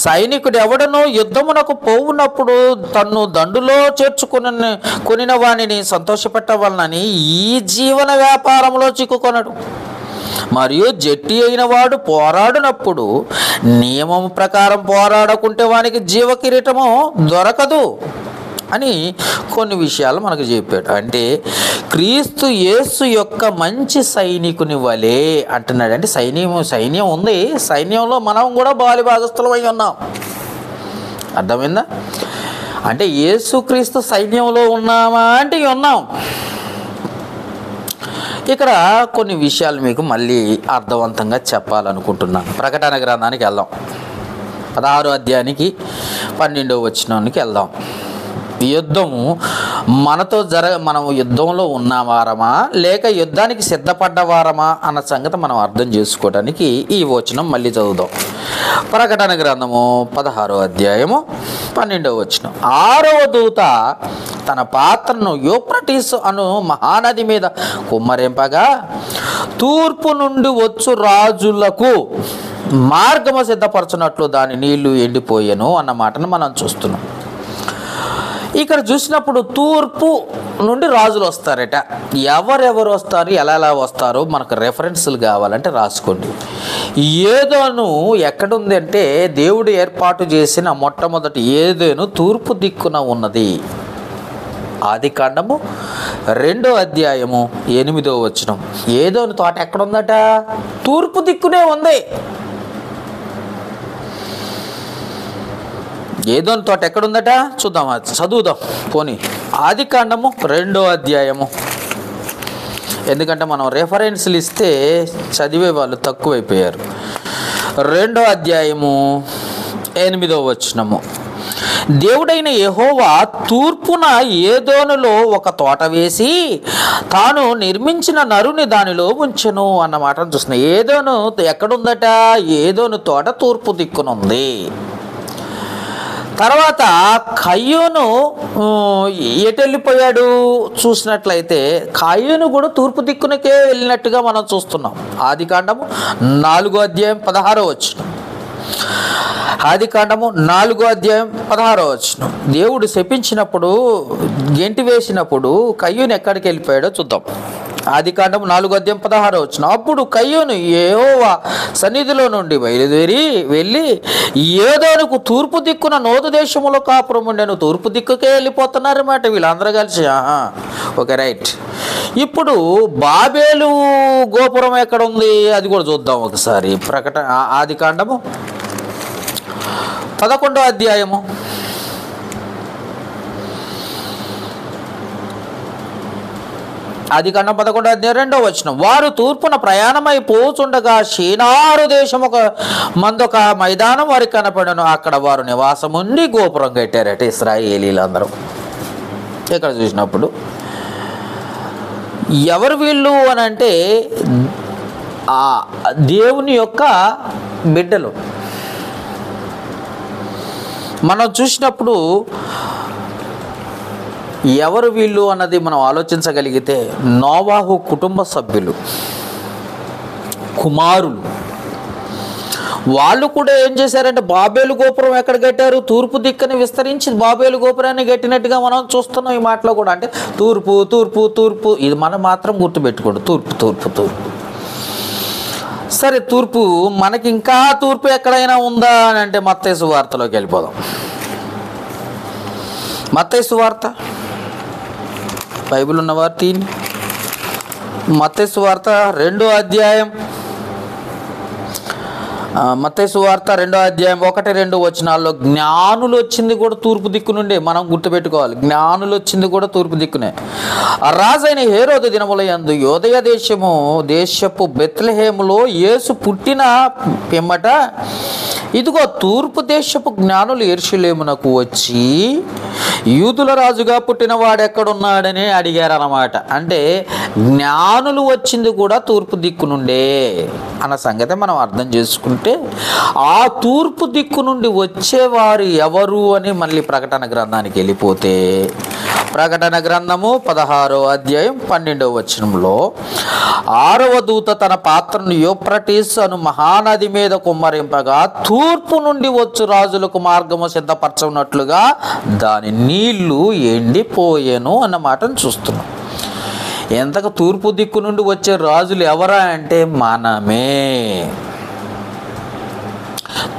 సైనికుడు ఎవడనో యుద్ధమునకు పోవునప్పుడు తన్ను దండులో కొనిన వానిని సంతోషపెట్టవలనని ఈ జీవన వ్యాపారంలో చిక్కుకొనడు. మరియు జట్టి అయిన వాడు పోరాడినప్పుడు నియమం ప్రకారం పోరాడకుంటే వానికి జీవ కిరీటము దొరకదు అని కొన్ని విషయాలు మనకు చెప్పాడు. అంటే క్రీస్తు యేసు యొక్క మంచి సైనికుని వలె అంటున్నాడు. అంటే సైన్యం ఉంది, సైన్యంలో మనం కూడా భాగస్థులమై ఉన్నాం. అర్థమైందా? అంటే యేసుక్రీస్తు సైన్యంలో ఉన్నామా అంటే ఉన్నాం. ఇక్కడ కొన్ని విషయాలు మీకు మళ్ళీ అర్థవంతంగా చెప్పాలనుకుంటున్నాను. ప్రకటన గ్రంథానికి వెళ్దాం. 16వ అధ్యాయానికి 12వ వచనానికి వెళ్దాం. యుద్ధము మనతో మనం యుద్ధంలో ఉన్నవారమా లేక యుద్ధానికి సిద్ధపడ్డవారమా అన్న సంగతి మనం అర్థం చేసుకోవడానికి ఈ వచనం మళ్ళీ చదువుదాం. ప్రకటన గ్రంథము 16వ అధ్యాయము 12వ వచనం. 6వ దూత తన పాత్రను యూఫ్రటీసు అను మహానది మీద కుమ్మరింపగా తూర్పు నుండి వచ్చు రాజులకు మార్గము సిద్ధపరచునట్లు దాని నీళ్లు ఎండిపోయాను అన్న మాటను మనం చూస్తున్నాం. ఇక్కడ చూసినప్పుడు తూర్పు నుండి రాజులు వస్తారట. ఎవరెవరు వస్తారు, ఎలా వస్తారో మనకు రెఫరెన్స్లు కావాలంటే రాసుకోండి. ఏదోను ఎక్కడుంది అంటే దేవుడు ఏర్పాటు చేసిన మొట్టమొదటి ఏదోను తూర్పు దిక్కున ఉన్నది. ఆదికాండము 2వ అధ్యాయము 8వ వచనం. ఏదోను తోట ఎక్కడుందట? తూర్పు దిక్కునే ఉంది. ఏదోని తోట ఎక్కడుందట చూద్దాం, చదువుదాం పోనీ. ఆదికాండము 2వ అధ్యాయము. ఎందుకంటే మనం రెఫరెన్స్లు ఇస్తే చదివే వాళ్ళు తక్కువైపోయారు. 2వ అధ్యాయము 8వ వచనము. దేవుడైన యెహోవా తూర్పున ఏదోనులో ఒక తోట వేసి తాను నిర్మించిన నరుని దానిలో ఉంచెను అన్న మాటను చూస్తున్నాం. ఏదోను ఎక్కడుందట? ఏదోను తోట తూర్పు దిక్కునుంది. తర్వాత కయ్యూను ఎటు వెళ్ళిపోయాడు చూసినట్లయితే కయ్యూను కూడా తూర్పు దిక్కునకే వెళ్ళినట్టుగా మనం చూస్తున్నాం. ఆదికాండము 4వ అధ్యాయం 16వ వచనం. ఆదికాండము 4వ అధ్యాయం 16వ వచనం. దేవుడు శపించినప్పుడు గెంటి వేసినప్పుడు కయ్యూను ఎక్కడికి వెళ్ళిపోయాడో చూద్దాం. ఆదికాండము 4వ అధ్యాయం 16వ వచనం. అప్పుడు కయ్యూను యెహోవా సన్నిధిలో నుండి బయలుదేరి వెళ్ళి ఏదోనుకు తూర్పు దిక్కున నోదు దేశములో కాపురం ఉండెను. తూర్పు దిక్కుకే వెళ్ళిపోతున్నారన్నమాట వీళ్ళందరూ కలిసి. Okay, right. ఇప్పుడు బాబేలు గోపురం ఎక్కడ ఉంది అది కూడా చూద్దాం ఒకసారి. ఆదికాండము 11వ అధ్యాయము. ఆదికాండం 11వ అధ్యాయం 2వ వచనం. వారు తూర్పున ప్రయాణమై పోచుండగా షీనారు దేశము మందొక మైదానం వారికి కనపడను. అక్కడ వారు నివాసం ఉండి గోపురం కట్టారట ఇశ్రాయేలీలందరూ. ఇక్కడ చూసినప్పుడు ఎవరు వీళ్ళు అని అంటే దేవుని యొక్క బిడ్డలు. మనం చూసినప్పుడు ఎవరు వీళ్ళు అన్నది మనం ఆలోచించగలిగితే నోవాహు కుటుంబ సభ్యులు, కుమారులు. వాళ్ళు కూడా ఏం చేశారంటే బాబేలు గోపురం ఎక్కడ కట్టారు? తూర్పు దిక్కుని విస్తరించి బాబేలు గోపురాన్ని కట్టినట్టుగా మనం చూస్తున్నాం ఈ మాటలో కూడా. అంటే తూర్పు తూర్పు తూర్పు, ఇది మనం మాత్రం గుర్తుపెట్టుకోండి. తూర్పు తూర్పు తూర్పు. సరే, తూర్పు మనకి ఇంకా తూర్పు ఎక్కడైనా ఉందా అని అంటే మత్తయి సువార్తలోకి వెళ్ళిపోదాం. మత్తయి సువార్త బైబిల్ ఉన్నవారు తీయండి. మత్తయి సువార్త 2వ అధ్యాయం. మత్తయి సువార్త 2వ అధ్యాయం 1-2 వచనాల్లో జ్ఞానులు వచ్చింది కూడా తూర్పు దిక్కు నుండే. మనం గుర్తుపెట్టుకోవాలి, జ్ఞానులు వచ్చింది కూడా తూర్పు దిక్కునే. రాజైన హేరోదు దినములయందు యోదయ దేశపు బెత్లెహేములో యేసు పుట్టిన పిమ్మట ఇదిగో తూర్పు దేశపు జ్ఞానులు యెరూషలేమునకు వచ్చి యూదుల రాజుగా పుట్టిన వాడు ఎక్కడున్నాడని అడిగారన్నమాట. అంటే జ్ఞానులు వచ్చింది కూడా తూర్పు దిక్కు నుండే అన్న సంగతి మనం అర్థం చేసుకుంటే, ఆ తూర్పు దిక్కు నుండి వచ్చేవారు ఎవరు అని మళ్ళీ ప్రకటన గ్రంథానికి వెళ్ళిపోతే, ప్రకటన గ్రంథము 16వ అధ్యాయం 12వ వచనంలో 6వ దూత తన పాత్రను యూఫ్రటీస్ అను మహానది మీద కుమ్మరింపగా తూర్పు నుండి వచ్చు రాజులకు మార్గము సిద్ధపరచనట్లుగా దాని నీళ్లు ఎండిపోయేను అన్న మాటను చూస్తున్నాం. ఎంతకు తూర్పు దిక్కు నుండి వచ్చే రాజులు ఎవరా అంటే మనమే.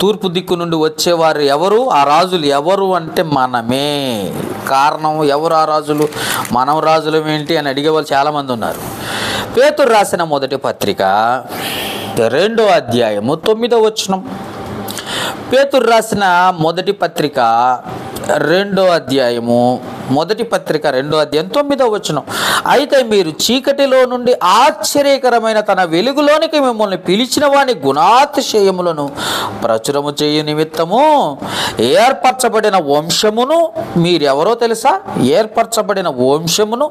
తూర్పు దిక్కు నుండి వచ్చేవారు ఎవరు, ఆ రాజులు ఎవరు అంటే మనమే. కారణం ఎవరు ఆ రాజులు, మనం రాజులం ఏంటి అని అడిగేవాళ్ళు చాలామంది ఉన్నారు. పేతురు రాసిన మొదటి పత్రిక 2వ అధ్యాయము 9వ వచనం. పేతురు రాసిన మొదటి పత్రిక 2వ అధ్యాయము 9వ వచనం. అయితే మీరు చీకటిలో నుండి ఆశ్చర్యకరమైన తన వెలుగులోనికి మిమ్మల్ని పిలిచిన వాని గుణాతిశయములను ప్రచురము చేయు నిమిత్తము ఏర్పరచబడిన వంశమును, మీరెవరో తెలుసా, ఏర్పరచబడిన వంశమును,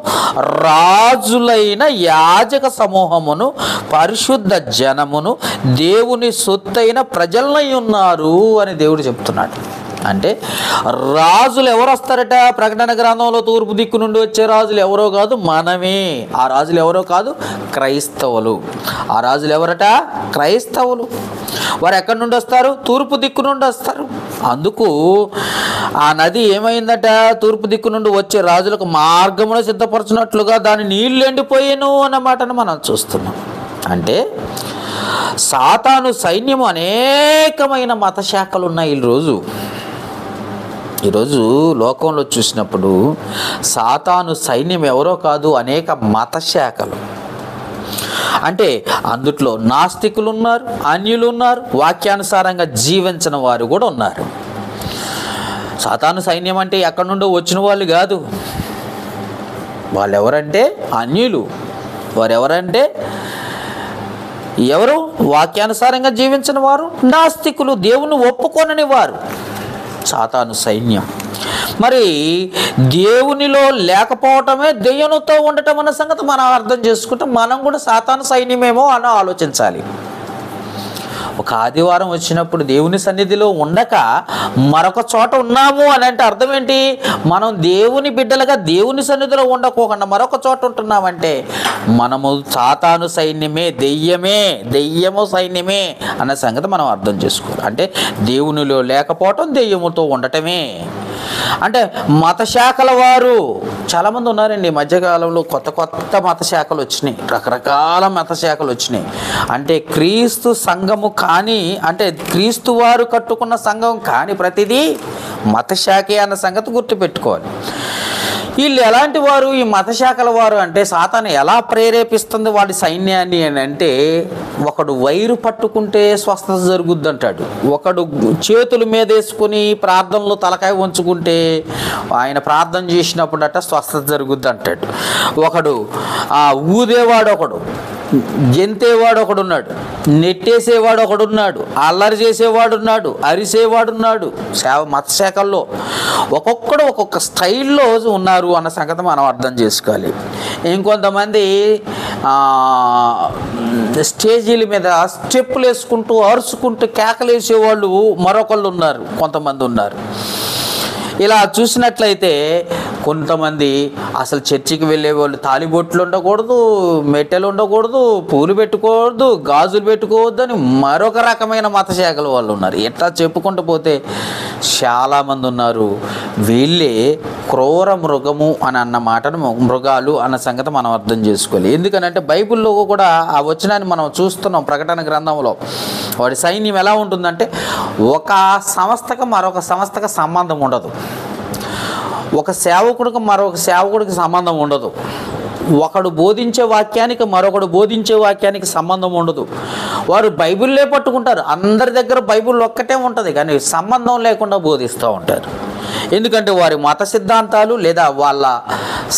రాజులైన యాజక సమూహమును, పరిశుద్ధ జనమును, దేవుని సొత్తైన ప్రజలనై ఉన్నారు అని దేవుడు చెప్తున్నాడు. అంటే రాజులు ఎవరు వస్తారట? ప్రకటన గ్రంథంలో తూర్పు దిక్కు నుండి వచ్చే రాజులు ఎవరో కాదు, మనమే. ఆ రాజులు ఎవరో కాదు, క్రైస్తవులు. ఆ రాజులు ఎవరట? క్రైస్తవులు. వారు ఎక్కడి నుండి వస్తారు? తూర్పు దిక్కు నుండి వస్తారు. అందుకు ఆ నది ఏమైందట? తూర్పు దిక్కు నుండి వచ్చే రాజులకు మార్గమును సిద్ధపరచినట్లుగా దాని నీళ్లు ఎండిపోయేను అన్న మాటను మనం చూస్తున్నాం. అంటే సాతాను సైన్యము అనేకమైన మత శాఖలు ఉన్నాయి. ఈరోజు లోకంలో చూసినప్పుడు సాతాను సైన్యం ఎవరో కాదు, అనేక మత శాఖలు. అంటే అందుట్లో నాస్తికులు ఉన్నారు, అన్యులు ఉన్నారు, వాక్యానుసారంగా జీవించిన వారు కూడా ఉన్నారు. సాతాను సైన్యం అంటే ఎక్కడి నుండో వచ్చిన వాళ్ళు కాదు. వాళ్ళు ఎవరంటే అన్యులు. వారు ఎవరంటే ఎవరు? వాక్యానుసారంగా జీవించిన వారు, నాస్తికులు, దేవుని ఒప్పుకొనని వారు, సాతాను సైన్యం. మరి దేవునిలో లేకపోవటమే దెయ్యంతో ఉండటం అన్న సంగతి మనం అర్థం చేసుకుంటే మనం కూడా సాతాను సైన్యమేమో అని ఆలోచించాలి. ఒక ఆదివారం వచ్చినప్పుడు దేవుని సన్నిధిలో ఉండక మరొక చోట ఉన్నాము అని అంటే అర్థం ఏంటి? మనం దేవుని బిడ్డలుగా దేవుని సన్నిధిలో ఉండకోకుండా మరొక చోట ఉంటున్నామంటే మనము సాతాను సైన్యమే, దెయ్యము సైన్యమే అన్న సంగతి మనం అర్థం చేసుకోవాలి. అంటే దేవునిలో లేకపోవటం, దెయ్యముతో ఉండటమే. అంటే మత శాఖల వారు చాలామంది ఉన్నారండి. ఈ మధ్యకాలంలో కొత్త మత శాఖలు వచ్చినాయి, రకరకాల మత శాఖలు వచ్చినాయి. అంటే క్రీస్తు సంఘము కానీ, అంటే క్రీస్తు వారు కట్టుకున్న సంఘం కానీ ప్రతిదీ మత శాఖే అన్న సంగతి గుర్తుపెట్టుకోవాలి. వీళ్ళు ఎలాంటి వారు? ఈ మత శాఖల వారు అంటే సాతాను ఎలా ప్రేరేపిస్తుంది వాడి సైన్యాన్ని అని అంటే, ఒకడు వైరు పట్టుకుంటే స్వస్థత జరుగుద్ది అంటాడు, ఒకడు చేతుల మీద వేసుకుని ప్రార్థనలో తలకాయ ఉంచుకుంటే ఆయన ప్రార్థన చేసినప్పుడట స్వస్థత జరుగుద్ది అంటాడు, ఒకడు ఊదేవాడు, ఒకడు గెంతేవాడు ఒకడున్నాడు, నెట్టేసేవాడు ఒకడున్నాడు, అల్లరి చేసేవాడున్నాడు, అరిసేవాడున్నాడు. మత శాఖల్లో ఒక్కొక్కడు ఒక్కొక్క స్టైల్లో ఉన్నారు అన్న సంగతి మనం అర్థం చేసుకోవాలి. ఇంకొంతమంది స్టేజీల మీద స్టెప్పులు వేసుకుంటూ అరుచుకుంటూ కేకలు వేసేవాళ్ళు మరొకళ్ళు ఉన్నారు, కొంతమంది ఉన్నారు. ఇలా చూసినట్లయితే కొంతమంది అసలు చర్చికి వెళ్ళే వాళ్ళు తాలిబొట్లు ఉండకూడదు, మెట్టెలు ఉండకూడదు, పూలు పెట్టుకోవద్దు, గాజులు పెట్టుకోవద్దు అని మరొక రకమైన మత శాఖల వాళ్ళు ఉన్నారు. ఎట్లా చెప్పుకుంటూ పోతే చాలామంది ఉన్నారు. వీళ్ళే క్రూర మృగము అని అన్న మాటను మృగాలు అన్న సంగతి మనం అర్థం చేసుకోవాలి. ఎందుకనంటే బైబిల్లో కూడా ఆ వచనాన్ని మనం చూస్తున్నాం. ప్రకటన గ్రంథంలో వాడి సైన్యం ఎలా ఉంటుందంటే, ఒక సంస్థకు మరొక సంస్థకు సంబంధం ఉండదు, ఒక సేవకుడికి మరొక సేవకుడికి సంబంధం ఉండదు, ఒకడు బోధించే వాక్యానికి మరొకడు బోధించే వాక్యానికి సంబంధం ఉండదు. వారు బైబిల్లే పట్టుకుంటారు, అందరి దగ్గర బైబిల్ ఒక్కటే ఉంటుంది, కానీ సంబంధం లేకుండా బోధిస్తూ ఉంటారు. ఎందుకంటే వారి మత సిద్ధాంతాలు లేదా వాళ్ళ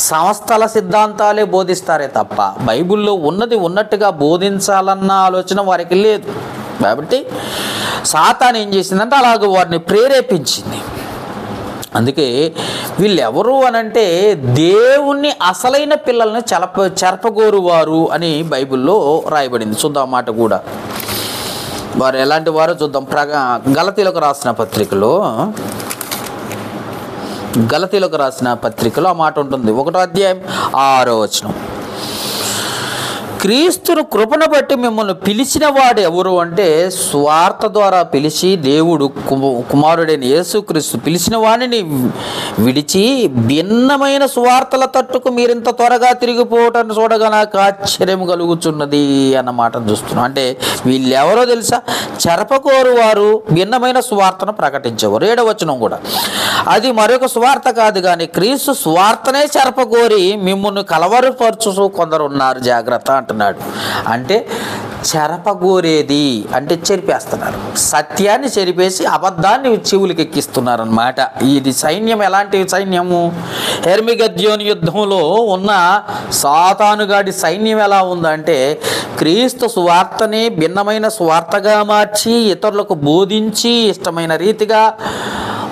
సంస్థల సిద్ధాంతాలే బోధిస్తారే తప్ప బైబిల్లో ఉన్నది ఉన్నట్టుగా బోధించాలన్న ఆలోచన వారికి లేదు. కాబట్టి సాతాను ఏం చేసిందంటే అలాగే వారిని ప్రేరేపించింది. అందుకే వీళ్ళు ఎవరు అనంటే దేవుణ్ణి అసలైన పిల్లల్ని చెరపగోరువారు అని బైబిల్లో రాయబడింది. చూద్దాం మాట కూడా వారు ఎలాంటి వారో చూద్దాం. గలతీలకు రాసిన పత్రికలో ఆ మాట ఉంటుంది. 1వ అధ్యాయం 6వ వచనం. క్రీస్తును కృపను బట్టి మిమ్మల్ని పిలిచిన వాడు ఎవరు అంటే, స్వార్థ ద్వారా పిలిచి దేవుడు కుమారుడైన యేసుక్రీస్తు పిలిచిన వాడిని విడిచి భిన్నమైన స్వార్థల తట్టుకు మీరింత త్వరగా తిరిగిపోవటాన్ని చూడగా నాకు ఆశ్చర్యం కలుగుతున్నది అన్న మాటను చూస్తున్నాం. అంటే వీళ్ళెవరో తెలుసా? చెరపకోరు వారు, భిన్నమైన స్వార్థను ప్రకటించేవారు. 7వ వచనం కూడా అది మరొక స్వార్థ కాదు కానీ క్రీస్తు స్వార్థనే చెరపకోరి మిమ్మల్ని కలవరపరచు కొందరు ఉన్నారు, జాగ్రత్త అంటున్నాడు. అంటే చెరపగోరేది అంటే చెరిపేస్తున్నారు, సత్యాన్ని చెరిపేసి అబద్ధాన్ని చెవులకి ఎక్కిస్తున్నారు అన్నమాట. ఇది సైన్యం ఎలాంటి సైన్యము? హెర్మిగద్యోని యుద్ధంలో ఉన్న సాతానుగాడి సైన్యం ఎలా ఉందంటే, క్రీస్తు స్వార్థని భిన్నమైన స్వార్థగా మార్చి ఇతరులకు బోధించి ఇష్టమైన రీతిగా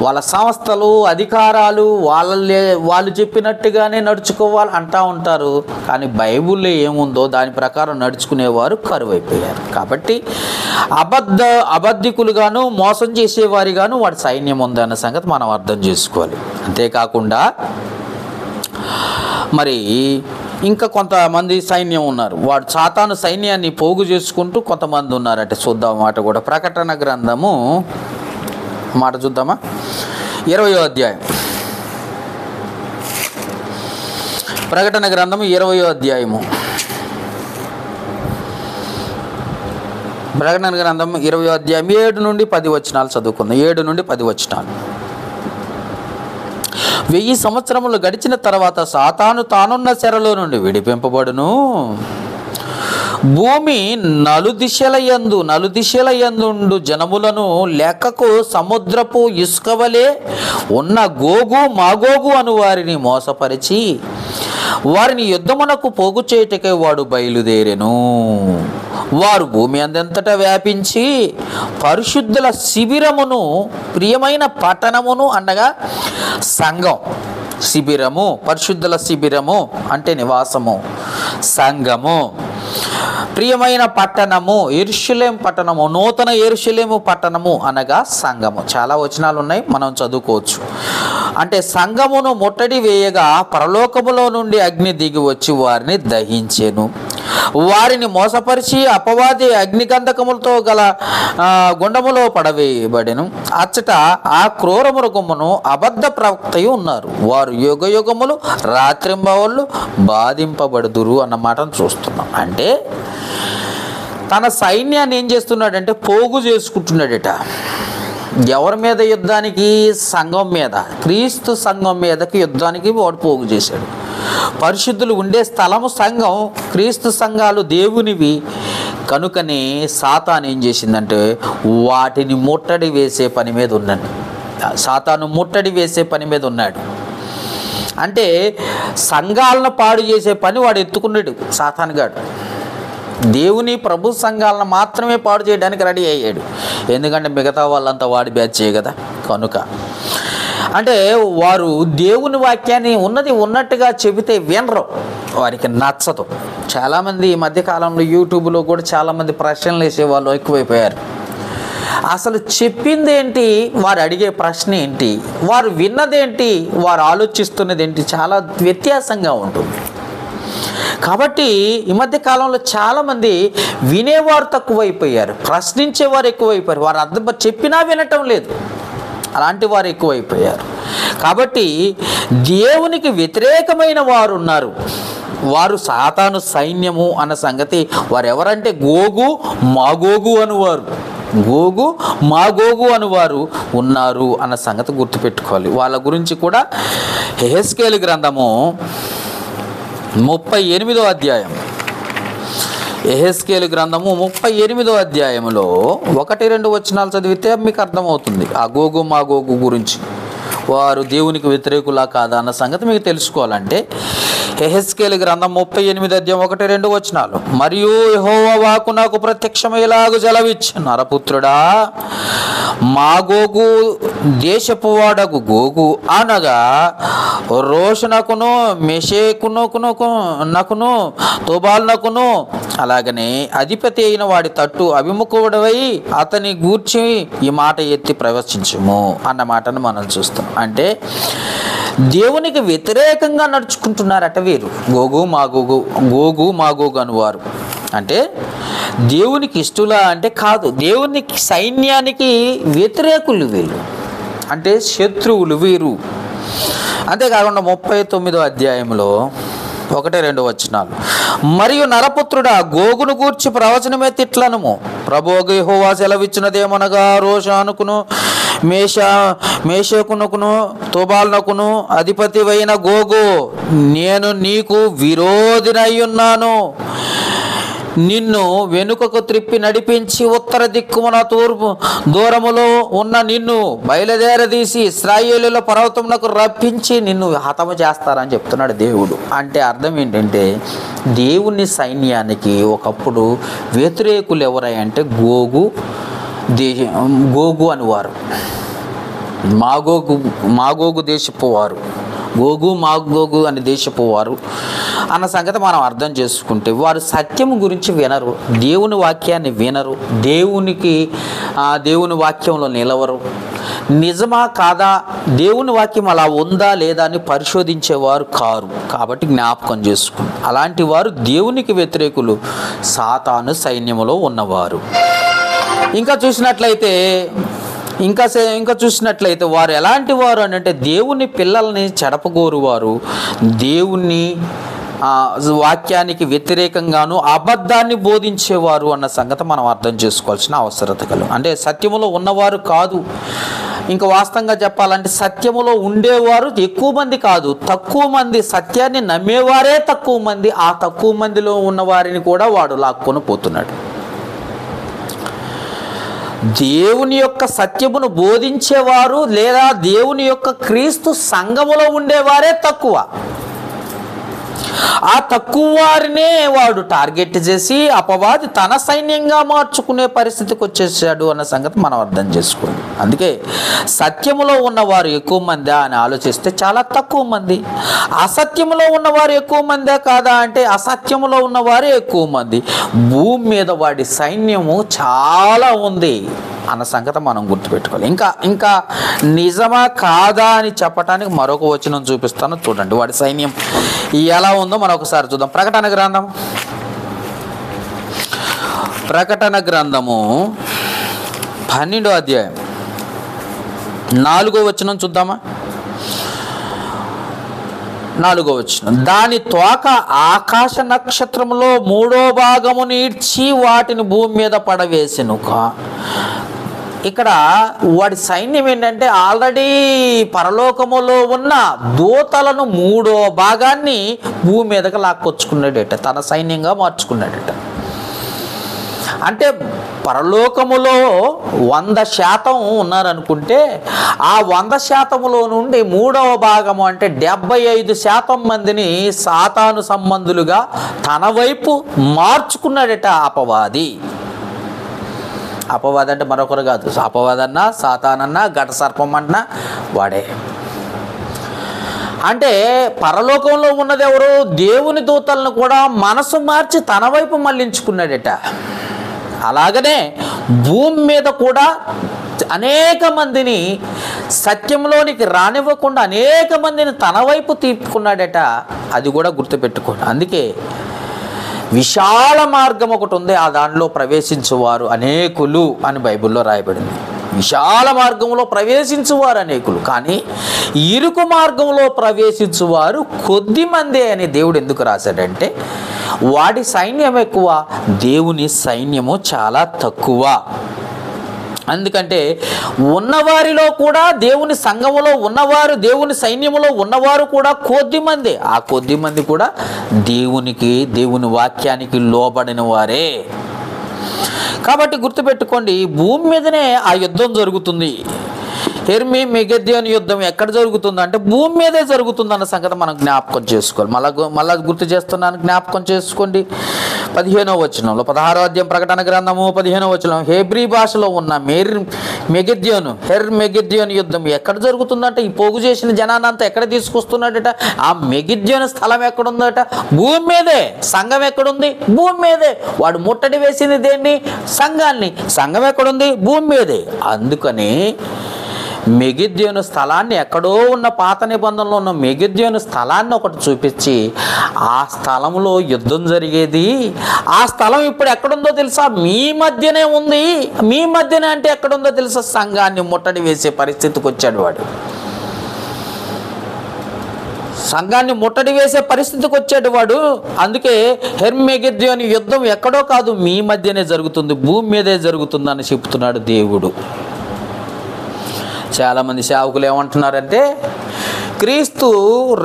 వాళ్ళ సంస్థలు, అధికారాలు వాళ్ళు చెప్పినట్టుగానే నడుచుకోవాలి అంటూ ఉంటారు. కానీ బైబిల్లో ఏముందో దాని ప్రకారం నడుచుకునేవారు కరువైపోయారు. కాబట్టి అబద్ధికులుగాను మోసం చేసేవారిగాను వాడి సైన్యం ఉందన్న సంగతి మనం అర్థం చేసుకోవాలి. అంతేకాకుండా మరి ఇంకా కొంతమంది సైన్యం ఉన్నారు. వాడు సాతాను సైన్యాన్ని పోగు చేసుకుంటూ కొంతమంది ఉన్నారంటే చూద్దాం మాట కూడా. ప్రకటన గ్రంథము మాట చూద్దామా? 20వ అధ్యాయం. ప్రకటన గ్రంథము 20వ అధ్యాయము. ప్రకటన గ్రంథం 20వ అధ్యాయం 7 నుండి 10 వచనాలు చదువుకుందాం. 7 నుండి 10 వచనాలు. 1000 సంవత్సరములు గడిచిన తర్వాత సాతాను తానున్న చెరలో నుండి విడిపింపబడును. భూమి నలుదిశలయందు జనములను లెక్కకు సముద్రపు ఇసుకవలే ఉన్న గోగు మాగోగు అను వారిని మోసపరిచి వారిని యుద్ధమునకు పోగు చేయుటకై వాడు బయలుదేరెను. వారు భూమి అందంతటా వ్యాపించి పరిశుద్ధుల శిబిరమును, ప్రియమైన పట్టణమును అనగా సంఘం, శిబిరము, పరిశుద్ధుల శిబిరము అంటే నివాసము, సంఘము, ప్రియమైన పట్టణము, యెరూషలేము పట్టణము, నూతన యెరూషలేము పట్టణము అనగా సంఘము. చాలా వచనాలు ఉన్నాయి, మనం చదువుకోవచ్చు. అంటే సంఘమును ముట్టడి వేయగా పరలోకములో నుండి అగ్ని దిగి వచ్చి వారిని దహించెను. వారిని మోసపరిచి అపవాది అగ్నిగంధకములతో గల గుండములో పడవేయబడెను. అచ్చట ఆ క్రూర మృగమును అబద్ధ ప్రవక్తయు ఉన్నారు. వారు యుగయుగములు రాత్రింబవళ్ళు బాధింపబడుదురు అన్న మాటను చూస్తున్నాం. అంటే తన సైన్యాన్ని ఏం చేస్తున్నాడంటే పోగు చేసుకుంటున్నాడట. ఎవరి మీద యుద్ధానికి? సంఘం మీద, క్రీస్తు సంఘం మీదకి యుద్ధానికి వాడు పోగు చేశాడు. పరిశుద్ధులు ఉండే స్థలము సంఘం, క్రీస్తు సంఘాలు దేవునివి కనుకనే సాతాను ఏం చేసిందంటే వాటిని ముట్టడి వేసే పని మీద ఉన్నాడు. సాతాను ముట్టడి వేసే పని మీద ఉన్నాడు. అంటే సంఘాలను పాడు చేసే పని వాడు ఎత్తుకున్నాడు సాతానుగాడు. దేవుని ప్రభు సంఘాలను మాత్రమే పాడు చేయడానికి రెడీ అయ్యాడు. ఎందుకంటే మిగతా వాళ్ళంతా వాడి బ్యాచ్ కదా కనుక. అంటే వారు దేవుని వాక్యాన్ని ఉన్నది ఉన్నట్టుగా చెబితే వినరు, వారికి నచ్చదు. చాలామంది ఈ మధ్యకాలంలో యూట్యూబ్లో కూడా చాలామంది ప్రశ్నలు వేసేవాళ్ళు ఎక్కువైపోయారు. అసలు చెప్పిందేంటి, వారు అడిగే ప్రశ్న ఏంటి, వారు విన్నదేంటి, వారు ఆలోచిస్తున్నది ఏంటి, చాలా వ్యత్యాసంగా ఉంటుంది. కాబట్టి ఈ మధ్య కాలంలో చాలామంది వినేవారు తక్కువైపోయారు, ప్రశ్నించేవారు ఎక్కువైపోయారు. వారు అర్థం చెప్పినా వినటం లేదు, అలాంటి వారు ఎక్కువైపోయారు. కాబట్టి దేవునికి వ్యతిరేకమైన వారు ఉన్నారు. వారు సాతాను సైన్యము అన్న సంగతి. వారు ఎవరంటే గోగు మాగోగు అనువారు, గోగు మాగోగు అనువారు ఉన్నారు అన్న సంగతి గుర్తుపెట్టుకోవాలి. వాళ్ళ గురించి కూడా యెహెజ్కేలు గ్రంథము 38వ అధ్యాయం. యెహెజ్కేలు గ్రంథము 38వ అధ్యాయంలో 1-2 వచనాలు చదివితే మీకు అర్థమవుతుంది ఆ గోగు మాగోగు గురించి. వారు దేవునికి వ్యతిరేకులా కాదా అన్న సంగతి మీకు తెలుసుకోవాలంటే యెహెజ్కేలు గ్రంథం 38 అధ్యాయం 1-2 వచనాలు. మరియు యెహోవా వాక్కు నాకు ప్రత్యక్షమయ్యేలాగు సెలవిచ్చెను, నరపుత్రుడా, మాగోగు దేశపు వాడగు గోగు అనగా రోషనకును మెషేకునకును తుబాల్నకును అలాగనే అధిపతి అయిన వాడి తట్టు అభిముఖుడవై అతని గూర్చి ఈ మాట ఎత్తి ప్రవచించుము అన్న మాటను మనం చూస్తాం. అంటే దేవునికి వ్యతిరేకంగా నడుచుకుంటున్నారట వీరు. గోగు మాగోగు అనువారు అంటే దేవునికి ఇష్టలా అంటే కాదు, దేవునికి సైన్యానికి వ్యతిరేకులు వీళ్ళు, అంటే శత్రువులు వీరు. అంతేకాకుండా 39వ అధ్యాయంలో 1-2 వచనాలు, మరియు నరపుత్రుడా, గోగును గూర్చి ప్రవచనమెత్తిట్లనము, ప్రభువు యెహోవా సెలవిచ్చినదేమనగా, రోషానుకును మేషకునకును తుబాలునకును అధిపతివైన గోగు, నేను నీకు విరోధినయ్యున్నాను. నిన్ను వెనుకకు త్రిప్పి నడిపించి ఉత్తర దిక్కున తూర్పు దూరములో ఉన్న నిన్ను బయలుదేరదీసి ఇశ్రాయేలుల పర్వతమునకు రప్పించి నిన్ను హతము చేస్తారని చెప్తున్నాడు దేవుడు. అంటే అర్థం ఏంటంటే దేవుని సైన్యానికి ఒకప్పుడు వ్యతిరేకులు ఎవరంటే గోగు అనువారు, మాగోగు దేశపు వారు, మాగోగు అని దేశపు వారు అన్న సంగతి మనం అర్థం చేసుకుంటే, వారు సత్యం గురించి వినరు, దేవుని వాక్యాన్ని వినరు, దేవుని వాక్యంలో నిలవరు, నిజమా కాదా, దేవుని వాక్యం అలా ఉందా లేదా అని పరిశోధించేవారు కారు. కాబట్టి జ్ఞాపకం చేసుకోండి, అలాంటి వారు దేవునికి వ్యతిరేకులు, సాతాను సైన్యములో ఉన్నవారు. ఇంకా చూసినట్లయితే వారు ఎలాంటి వారు అని అంటే దేవుని పిల్లల్ని చెడపగోరువారు, దేవుని వాక్యానికి వ్యతిరేకంగాను అబద్ధాన్ని బోధించేవారు అన్న సంగతి మనం అర్థం చేసుకోవాల్సిన అవసరత కలదు. అంటే సత్యములో ఉన్నవారు కాదు, ఇంకా వాస్తవంగా చెప్పాలంటే సత్యములో ఉండేవారు ఎక్కువ మంది కాదు, తక్కువ మంది. సత్యాన్ని నమ్మేవారే తక్కువ మంది, ఆ తక్కువ మందిలో ఉన్నవారిని కూడా వాడు లాక్కొని పోతున్నాడు. దేవుని యొక్క సత్యమును బోధించేవారు లేదా దేవుని యొక్క క్రీస్తు సంఘములో ఉండేవారే తక్కువ. ఆ తక్కువ వారినే వాడు టార్గెట్ చేసి అపవాది తన సైన్యంగా మార్చుకునే పరిస్థితికి వచ్చేసాడు అన్న సంగతి మనం అర్థం చేసుకోండి. అందుకే సత్యములో ఉన్నవారు ఎక్కువ మందా అని ఆలోచిస్తే చాలా తక్కువ మంది, అసత్యములో ఉన్నవారు ఎక్కువ మందే కాదా అంటే అసత్యములో ఉన్నవారే ఎక్కువ మంది. భూమి మీద వాడి సైన్యము చాలా ఉంది అన్న సంగతి మనం గుర్తుపెట్టుకోవాలి. ఇంకా నిజమా కాదా అని చెప్పడానికి మరొక వచనం చూపిస్తాను, చూడండి వాడి సైన్యం ఎలా ఉందో మనం ఒకసారి చూద్దాం. ప్రకటన గ్రంథము 12వ అధ్యాయం 4వ వచనం చూద్దామా. 4వ వచనం, దాని తోక ఆకాశ నక్షత్రములో 3వ భాగమును ఈడ్చి వాటిని భూమి మీద పడవేసెను. ఇక్కడ వాడి సైన్యం ఏంటంటే ఆల్రెడీ పరలోకములో ఉన్న దూతలను 3వ భాగాన్ని భూమి మీదకి లాక్కొచ్చుకున్నాడట, తన సైన్యంగా మార్చుకున్నాడట. అంటే పరలోకములో 100% ఉన్నారనుకుంటే ఆ 100%లో నుండి 3వ భాగము అంటే 75% మందిని సాతాను సంబంధులుగా తన వైపు మార్చుకున్నాడట అపవాది. అపవాది అంటే మరొకరు కాదు, అపవాదన్నా సాతానన్నా ఘట సర్పం అన్నా వాడే. అంటే పరలోకంలో ఉన్నది ఎవరు, దేవుని దూతలను కూడా మనసు మార్చి తన వైపు మళ్ళించుకున్నాడట. అలాగనే భూమి మీద కూడా అనేక మందిని సత్యంలోనికి రానివ్వకుండా అనేక మందిని తన వైపు తిప్పుకున్నాడట. అది కూడా గుర్తుపెట్టుకోండి. అందుకే విశాల మార్గం ఒకటి ఉంది, ఆ దానిలో ప్రవేశించువారు అనేకులు అని బైబిల్లో రాయబడింది. విశాల మార్గంలో ప్రవేశించువారు అనేకులు, కానీ ఇరుకు మార్గంలో ప్రవేశించువారు కొద్ది మందే అని దేవుడు ఎందుకు రాశాడంటే వాడి సైన్యం ఎక్కువ, దేవుని సైన్యము చాలా తక్కువ. అందుకంటే ఉన్నవారిలో కూడా దేవుని సంఘములో ఉన్నవారు, దేవుని సైన్యములో ఉన్నవారు కూడా కొద్ది మంది, ఆ కొద్ది మంది కూడా దేవుని వాక్యానికి లోబడిన వారే. కాబట్టి గుర్తుపెట్టుకోండి, భూమి మీదనే ఆ యుద్ధం జరుగుతుంది. మెగిద్యోను యుద్ధం ఎక్కడ జరుగుతుంది అంటే భూమి మీదే జరుగుతుందన్న సంగతి మనం జ్ఞాపకం చేసుకోవాలి. మళ్ళా గుర్తు చేస్తున్నాను, జ్ఞాపకం చేసుకోండి. 15వ వచనంలో 16వ అధ్యాయం ప్రకటన గ్రంథము 15వ వచనం, హెబ్రీ భాషలో ఉన్న మెగిద్యోను యుద్ధం ఎక్కడ జరుగుతుందంటే ఈ పోగు చేసిన జనాన్ని అంతా ఎక్కడ తీసుకొస్తున్నాడట, ఆ మెగిద్యోను స్థలం ఎక్కడుందట, భూమి మీదే. సంఘం ఎక్కడుంది, భూమి మీదే. వాడు ముట్టడి వేసింది దేన్ని, సంఘాన్ని. సంఘం ఎక్కడుంది, భూమి మీదే. అందుకని మెగిద్యోను స్థలాన్ని, ఎక్కడో ఉన్న పాత నిబంధనలో ఉన్న మెగిద్యోను స్థలాన్ని ఒకటి చూపించి, ఆ స్థలంలో యుద్ధం జరిగేది, ఆ స్థలం ఇప్పుడు ఎక్కడుందో తెలుసా? మీ మధ్యనే ఉంది. మీ మధ్యనే అంటే ఎక్కడుందో తెలుసా? సంఘాన్ని ముట్టడి వేసే పరిస్థితికి వచ్చాడు వాడు. సంఘాన్ని ముట్టడి వేసే పరిస్థితికి వచ్చాడు వాడు. అందుకే హెర్మెగిద్యోను యుద్ధం ఎక్కడో కాదు, మీ మధ్యనే జరుగుతుంది, భూమి మీదే జరుగుతుందని చెప్తున్నాడు దేవుడు. చాలామంది సేవకులు ఏమంటున్నారంటే, క్రీస్తు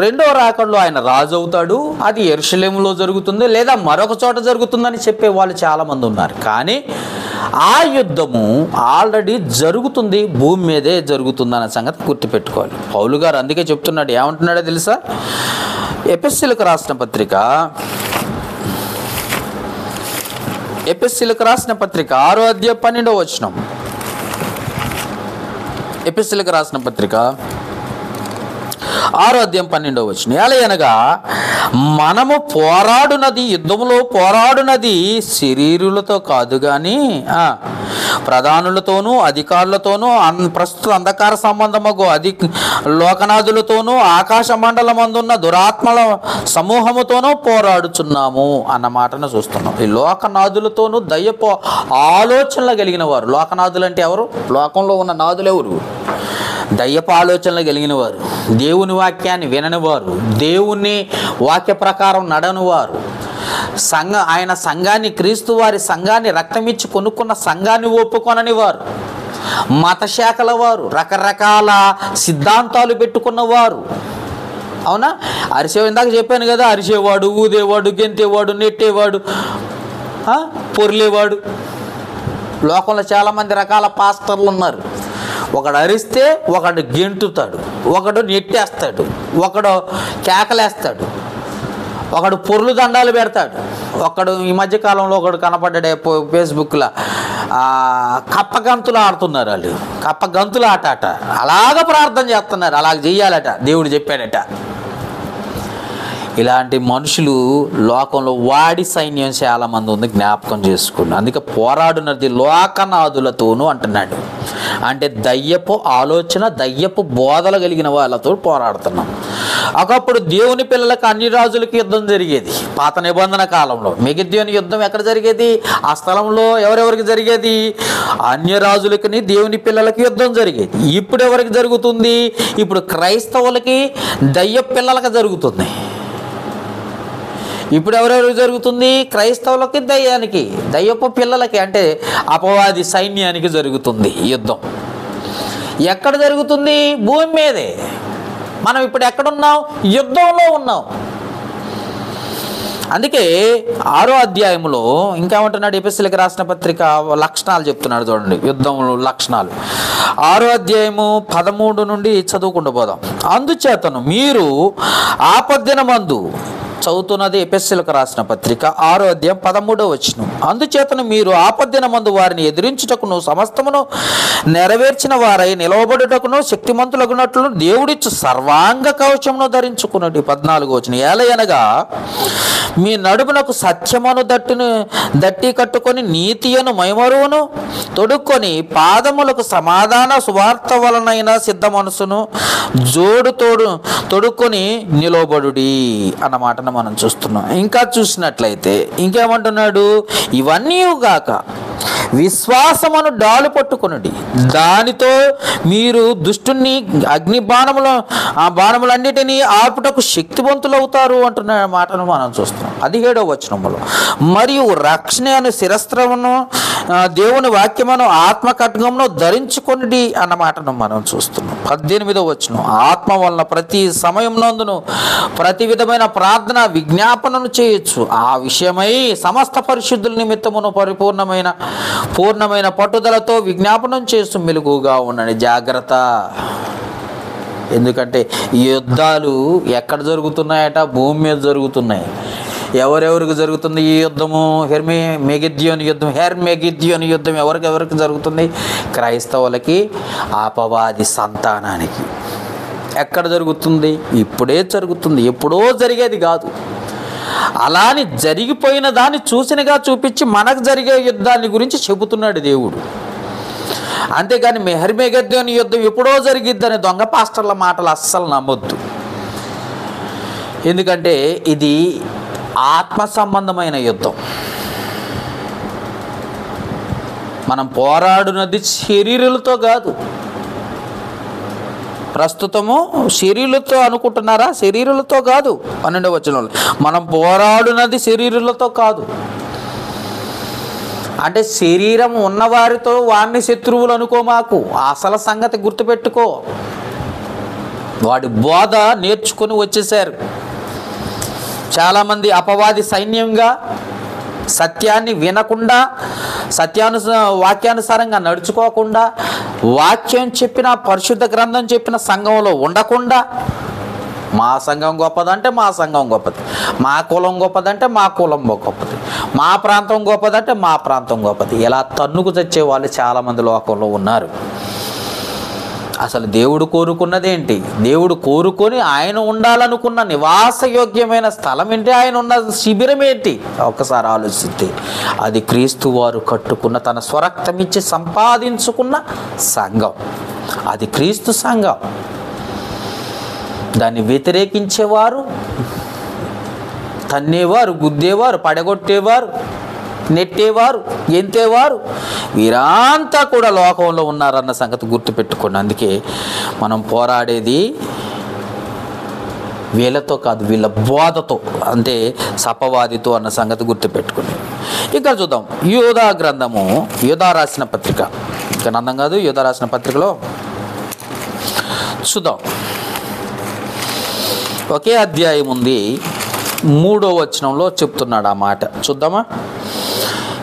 రెండో రాకడలో ఆయన రాజు అవుతాడు, అది యెరూషలేములో జరుగుతుంది లేదా మరొక చోట జరుగుతుందని చెప్పే వాళ్ళు చాలామంది ఉన్నారు. కానీ ఆ యుద్ధము ఆల్రెడీ జరుగుతుంది, భూమి మీదే జరుగుతుంది అన్న సంగతి గుర్తుపెట్టుకోవాలి. పౌలు గారు అందుకే చెప్తున్నాడు, ఏమంటున్నాడో తెలుసా? ఎఫెసీయులకు రాసిన పత్రిక 6వ అధ్యాయం 12వ వచనం. ఎఫెసీయులకు రాసిన పత్రిక 6వ అధ్యాయం 12వ వచనం. ఎలయనగా మనము పోరాడునది, యుద్ధములో పోరాడునది శరీరులతో కాదు కానీ ప్రధానులతోనూ అధికారులతోనూ ప్రస్తుత అంధకార సంబంధమగు లోకనాథులతోనూ ఆకాశ మండలమందున్న దురాత్మల సమూహముతోనూ పోరాడుచున్నాము అన్న మాటను చూస్తున్నాం. ఈ లోకనాథులతోనూ దయ్యపు ఆలోచనలు కలిగిన వారు. లోకనాథులు అంటే ఎవరు? లోకంలో ఉన్న నాదులు ఎవరు? దయ్యపు ఆలోచనలు కలిగిన వారు, దేవుని వాక్యాన్ని వినని వారు, దేవుని వాక్య ప్రకారం నడని వారు, ఆయన సంఘాన్ని, క్రీస్తు వారి సంఘాన్ని, రక్తమిచ్చి కొనుక్కున్న సంఘాన్ని ఒప్పుకొనని వారు, మత శాఖల వారు, రకరకాల సిద్ధాంతాలు పెట్టుకున్నవారు. అవునా? ఇందాక చెప్పాను కదా, అరిసేవాడు, ఊదేవాడు, గెంతేవాడు, నెట్టేవాడు, పొర్లేవాడు. లోకంలో చాలామంది రకాల పాస్టర్లు ఉన్నారు. ఒకడు అరిస్తే ఒకడు గెంటుతాడు, ఒకడు నెట్టేస్తాడు, ఒకడు కేకలేస్తాడు, ఒకడు పొర్లు దండాలు పెడతాడు, ఒకడు ఈ మధ్యకాలంలో ఒకడు కనపడ్డాడే ఫేస్బుక్లో కప్పగంతులు ఆడుతున్నారు. వాళ్ళు కప్పగంతులు ఆట అలాగ ప్రార్థన చేస్తున్నారు, అలాగ చెయ్యాలట, దేవుడు చెప్పాడట. ఇలాంటి మనుషులు లోకంలో వాడి సైన్యం చాలామంది ఉంది, జ్ఞాపకం చేసుకోండి. అందుకే పోరాడున్నది లోకనాథులతోనూ అంటున్నాడు. అంటే దయ్యపు ఆలోచన, దయ్యపు బోధలు కలిగిన వాళ్ళతో పోరాడుతున్నాం. ఒకప్పుడు దేవుని పిల్లలకు అన్ని రాజులకి యుద్ధం జరిగేది. పాత నిబంధన కాలంలో మెగిద్యోను యుద్ధం ఎక్కడ జరిగేది? ఆ స్థలంలో ఎవరెవరికి జరిగేది? అన్య రాజులకి, దేవుని పిల్లలకి యుద్ధం జరిగేది. ఇప్పుడు ఎవరికి జరుగుతుంది? ఇప్పుడు క్రైస్తవులకి, దయ్య పిల్లలకి జరుగుతుంది. ఇప్పుడు ఎవరెవరికి జరుగుతుంది? క్రైస్తవులకి, దయ్యానికి, దయ్యపు పిల్లలకి, అంటే అపవాది సైన్యానికి జరుగుతుంది యుద్ధం. ఎక్కడ జరుగుతుంది? భూమి మీదే. మనం ఇప్పుడు ఎక్కడున్నాం? యుద్ధంలో ఉన్నాం. అందుకే 6వ అధ్యాయంలో ఇంకేమంటున్నాడు? ఎఫెసీయులకు రాసిన పత్రిక లక్షణాలు చెప్తున్నాడు చూడండి, యుద్ధంలో లక్షణాలు. 6వ అధ్యాయము 13 నుండి చదువుకుంటూ పోదాం. అందుచేతను మీరు ఆపద్దినమందు, చదువుతున్నది ఎఫెసీయులకు రాసిన పత్రిక 6వ అధ్యాయం 13వ వచనం. అందుచేతను మీరు ఆపద్దినమందు వారిని ఎదిరించుటకును సమస్తమును నెరవేర్చిన వారై నిలవబడుటకును శక్తిమంతులగునట్లు దేవుడిచ్చు సర్వాంగ కవచమును ధరించుకున్నది. 14వ వచనం. ఏలయనగా మీ నడుమునకు సత్యమును దట్టి కట్టుకొని నీతియను మైమరువును తొడుక్కొని పాదములకు సమాధాన సువార్త వలనైన సిద్ధ మనసును తొడుక్కొని నిలవబడుడి అన్నమాటను మనం చూస్తున్నాం. ఇంకా చూసినట్లయితే ఇంకేమంటున్నాడు? ఇవన్నీ గాక విశ్వాసమును డాలు పట్టుకొనుడి, దానితో మీరు దుష్టుని అగ్ని బాణములన్నిటినీ ఆపుటకు శక్తివంతులవుతారు అంటున్న మాటను మనం చూస్తున్నాం 17వ వచనములో. మరియు రక్షణ అను శిరస్త్రమును దేవుని వాక్యమును ఆత్మ ఖడ్గమును ధరించుకొనుడి అన్న మాటను మనం చూస్తున్నాం 18వ వచనం. ఆత్మ వలన ప్రతి సమయమునందును ప్రతి విధమైన ప్రార్థన విజ్ఞాపనను చేయొచ్చు. ఆ విషయమై సమస్త పరిశుద్ధుల నిమిత్తమును పూర్ణమైన పట్టుదలతో విజ్ఞాపనం చేస్తూ మెలుగుగా ఉండండి. జాగ్రత్త. ఎందుకంటే ఈ యుద్ధాలు ఎక్కడ జరుగుతున్నాయట? భూమి మీద జరుగుతున్నాయి. ఎవరెవరికి జరుగుతుంది ఈ యుద్ధము? మెగిద్యోను యుద్ధం ఎవరికి జరుగుతుంది? క్రైస్తవులకి, అపవాది సంతానానికి. ఎక్కడ జరుగుతుంది? ఇప్పుడే జరుగుతుంది, ఎప్పుడో జరిగేది కాదు. అలాని జరిగిపోయిన దాన్ని చూసినగా చూపించి మనకు జరిగే యుద్ధాన్ని గురించి చెబుతున్నాడు దేవుడు. అంతేగాని మెహర్మెగద్యోని యుద్ధం ఎప్పుడో జరిగిద్దని దొంగ పాస్టర్ల మాటలు అస్సలు నమ్మొద్దు. ఎందుకంటే ఇది ఆత్మ సంబంధమైన యుద్ధం. మనం పోరాడునది శరీరులతో కాదు. ప్రస్తుతము శరీరులతో అనుకుంటున్నారా? శరీరులతో కాదు. 12వ వచనంలో మనం పోరాడునది శరీరులతో కాదు. అంటే శరీరం ఉన్నవారితో వారిని శత్రువులు అనుకోమాకు. అసలు సంగతి గుర్తుపెట్టుకో. వాడి బోధ నేర్చుకొని వచ్చేసారు చాలామంది. అపవాది సైన్యంగా సత్యాన్ని వినకుండా, వాక్యానుసారంగా నడుచుకోకుండా, వాక్యం చెప్పిన, పరిశుద్ధ గ్రంథం చెప్పిన సంఘంలో ఉండకుండా, మా సంఘం గొప్పదంటే మా సంఘం గొప్పది, మా కులం గొప్పదంటే మా కులం గొప్పది, మా ప్రాంతం గొప్పదంటే మా ప్రాంతం గొప్పది, ఇలా తన్నుకు తెచ్చే వాళ్ళు చాలామంది లోకంలో ఉన్నారు. అసలు దేవుడు కోరుకున్నదేంటి? దేవుడు కోరుకొని ఆయన ఉండాలనుకున్న నివాసయోగ్యమైన స్థలం ఏంటి? ఆయన ఉన్న శిబిరం ఏంటి? ఒక్కసారి ఆలోచిస్తే అది క్రీస్తు వారు కట్టుకున్న, తన స్వరక్తమిచ్చి సంపాదించుకున్న సంఘం. అది క్రీస్తు సంఘం. దాన్ని వ్యతిరేకించేవారు, తన్నేవారు, గుద్దేవారు, పడగొట్టేవారు, నెట్టేవారు, గెంతేవారు, వీరంతా కూడా లోకంలో ఉన్నారన్న సంగతి గుర్తుపెట్టుకోండి. అందుకే మనం పోరాడేది వీళ్ళతో కాదు, వీళ్ళ బోధతో, అంటే సపవాదితో అన్న సంగతి గుర్తుపెట్టుకోండి. ఇక్కడ చూద్దాం యోధా గ్రంథము, యోధా రాసిన పత్రిక, గ్రంథం కాదు, యోధా రాసిన పత్రికలో చూద్దాం. ఒకే అధ్యాయం ఉంది, 3వ వచనంలో చెప్తున్నాడు ఆ మాట. చూద్దామా?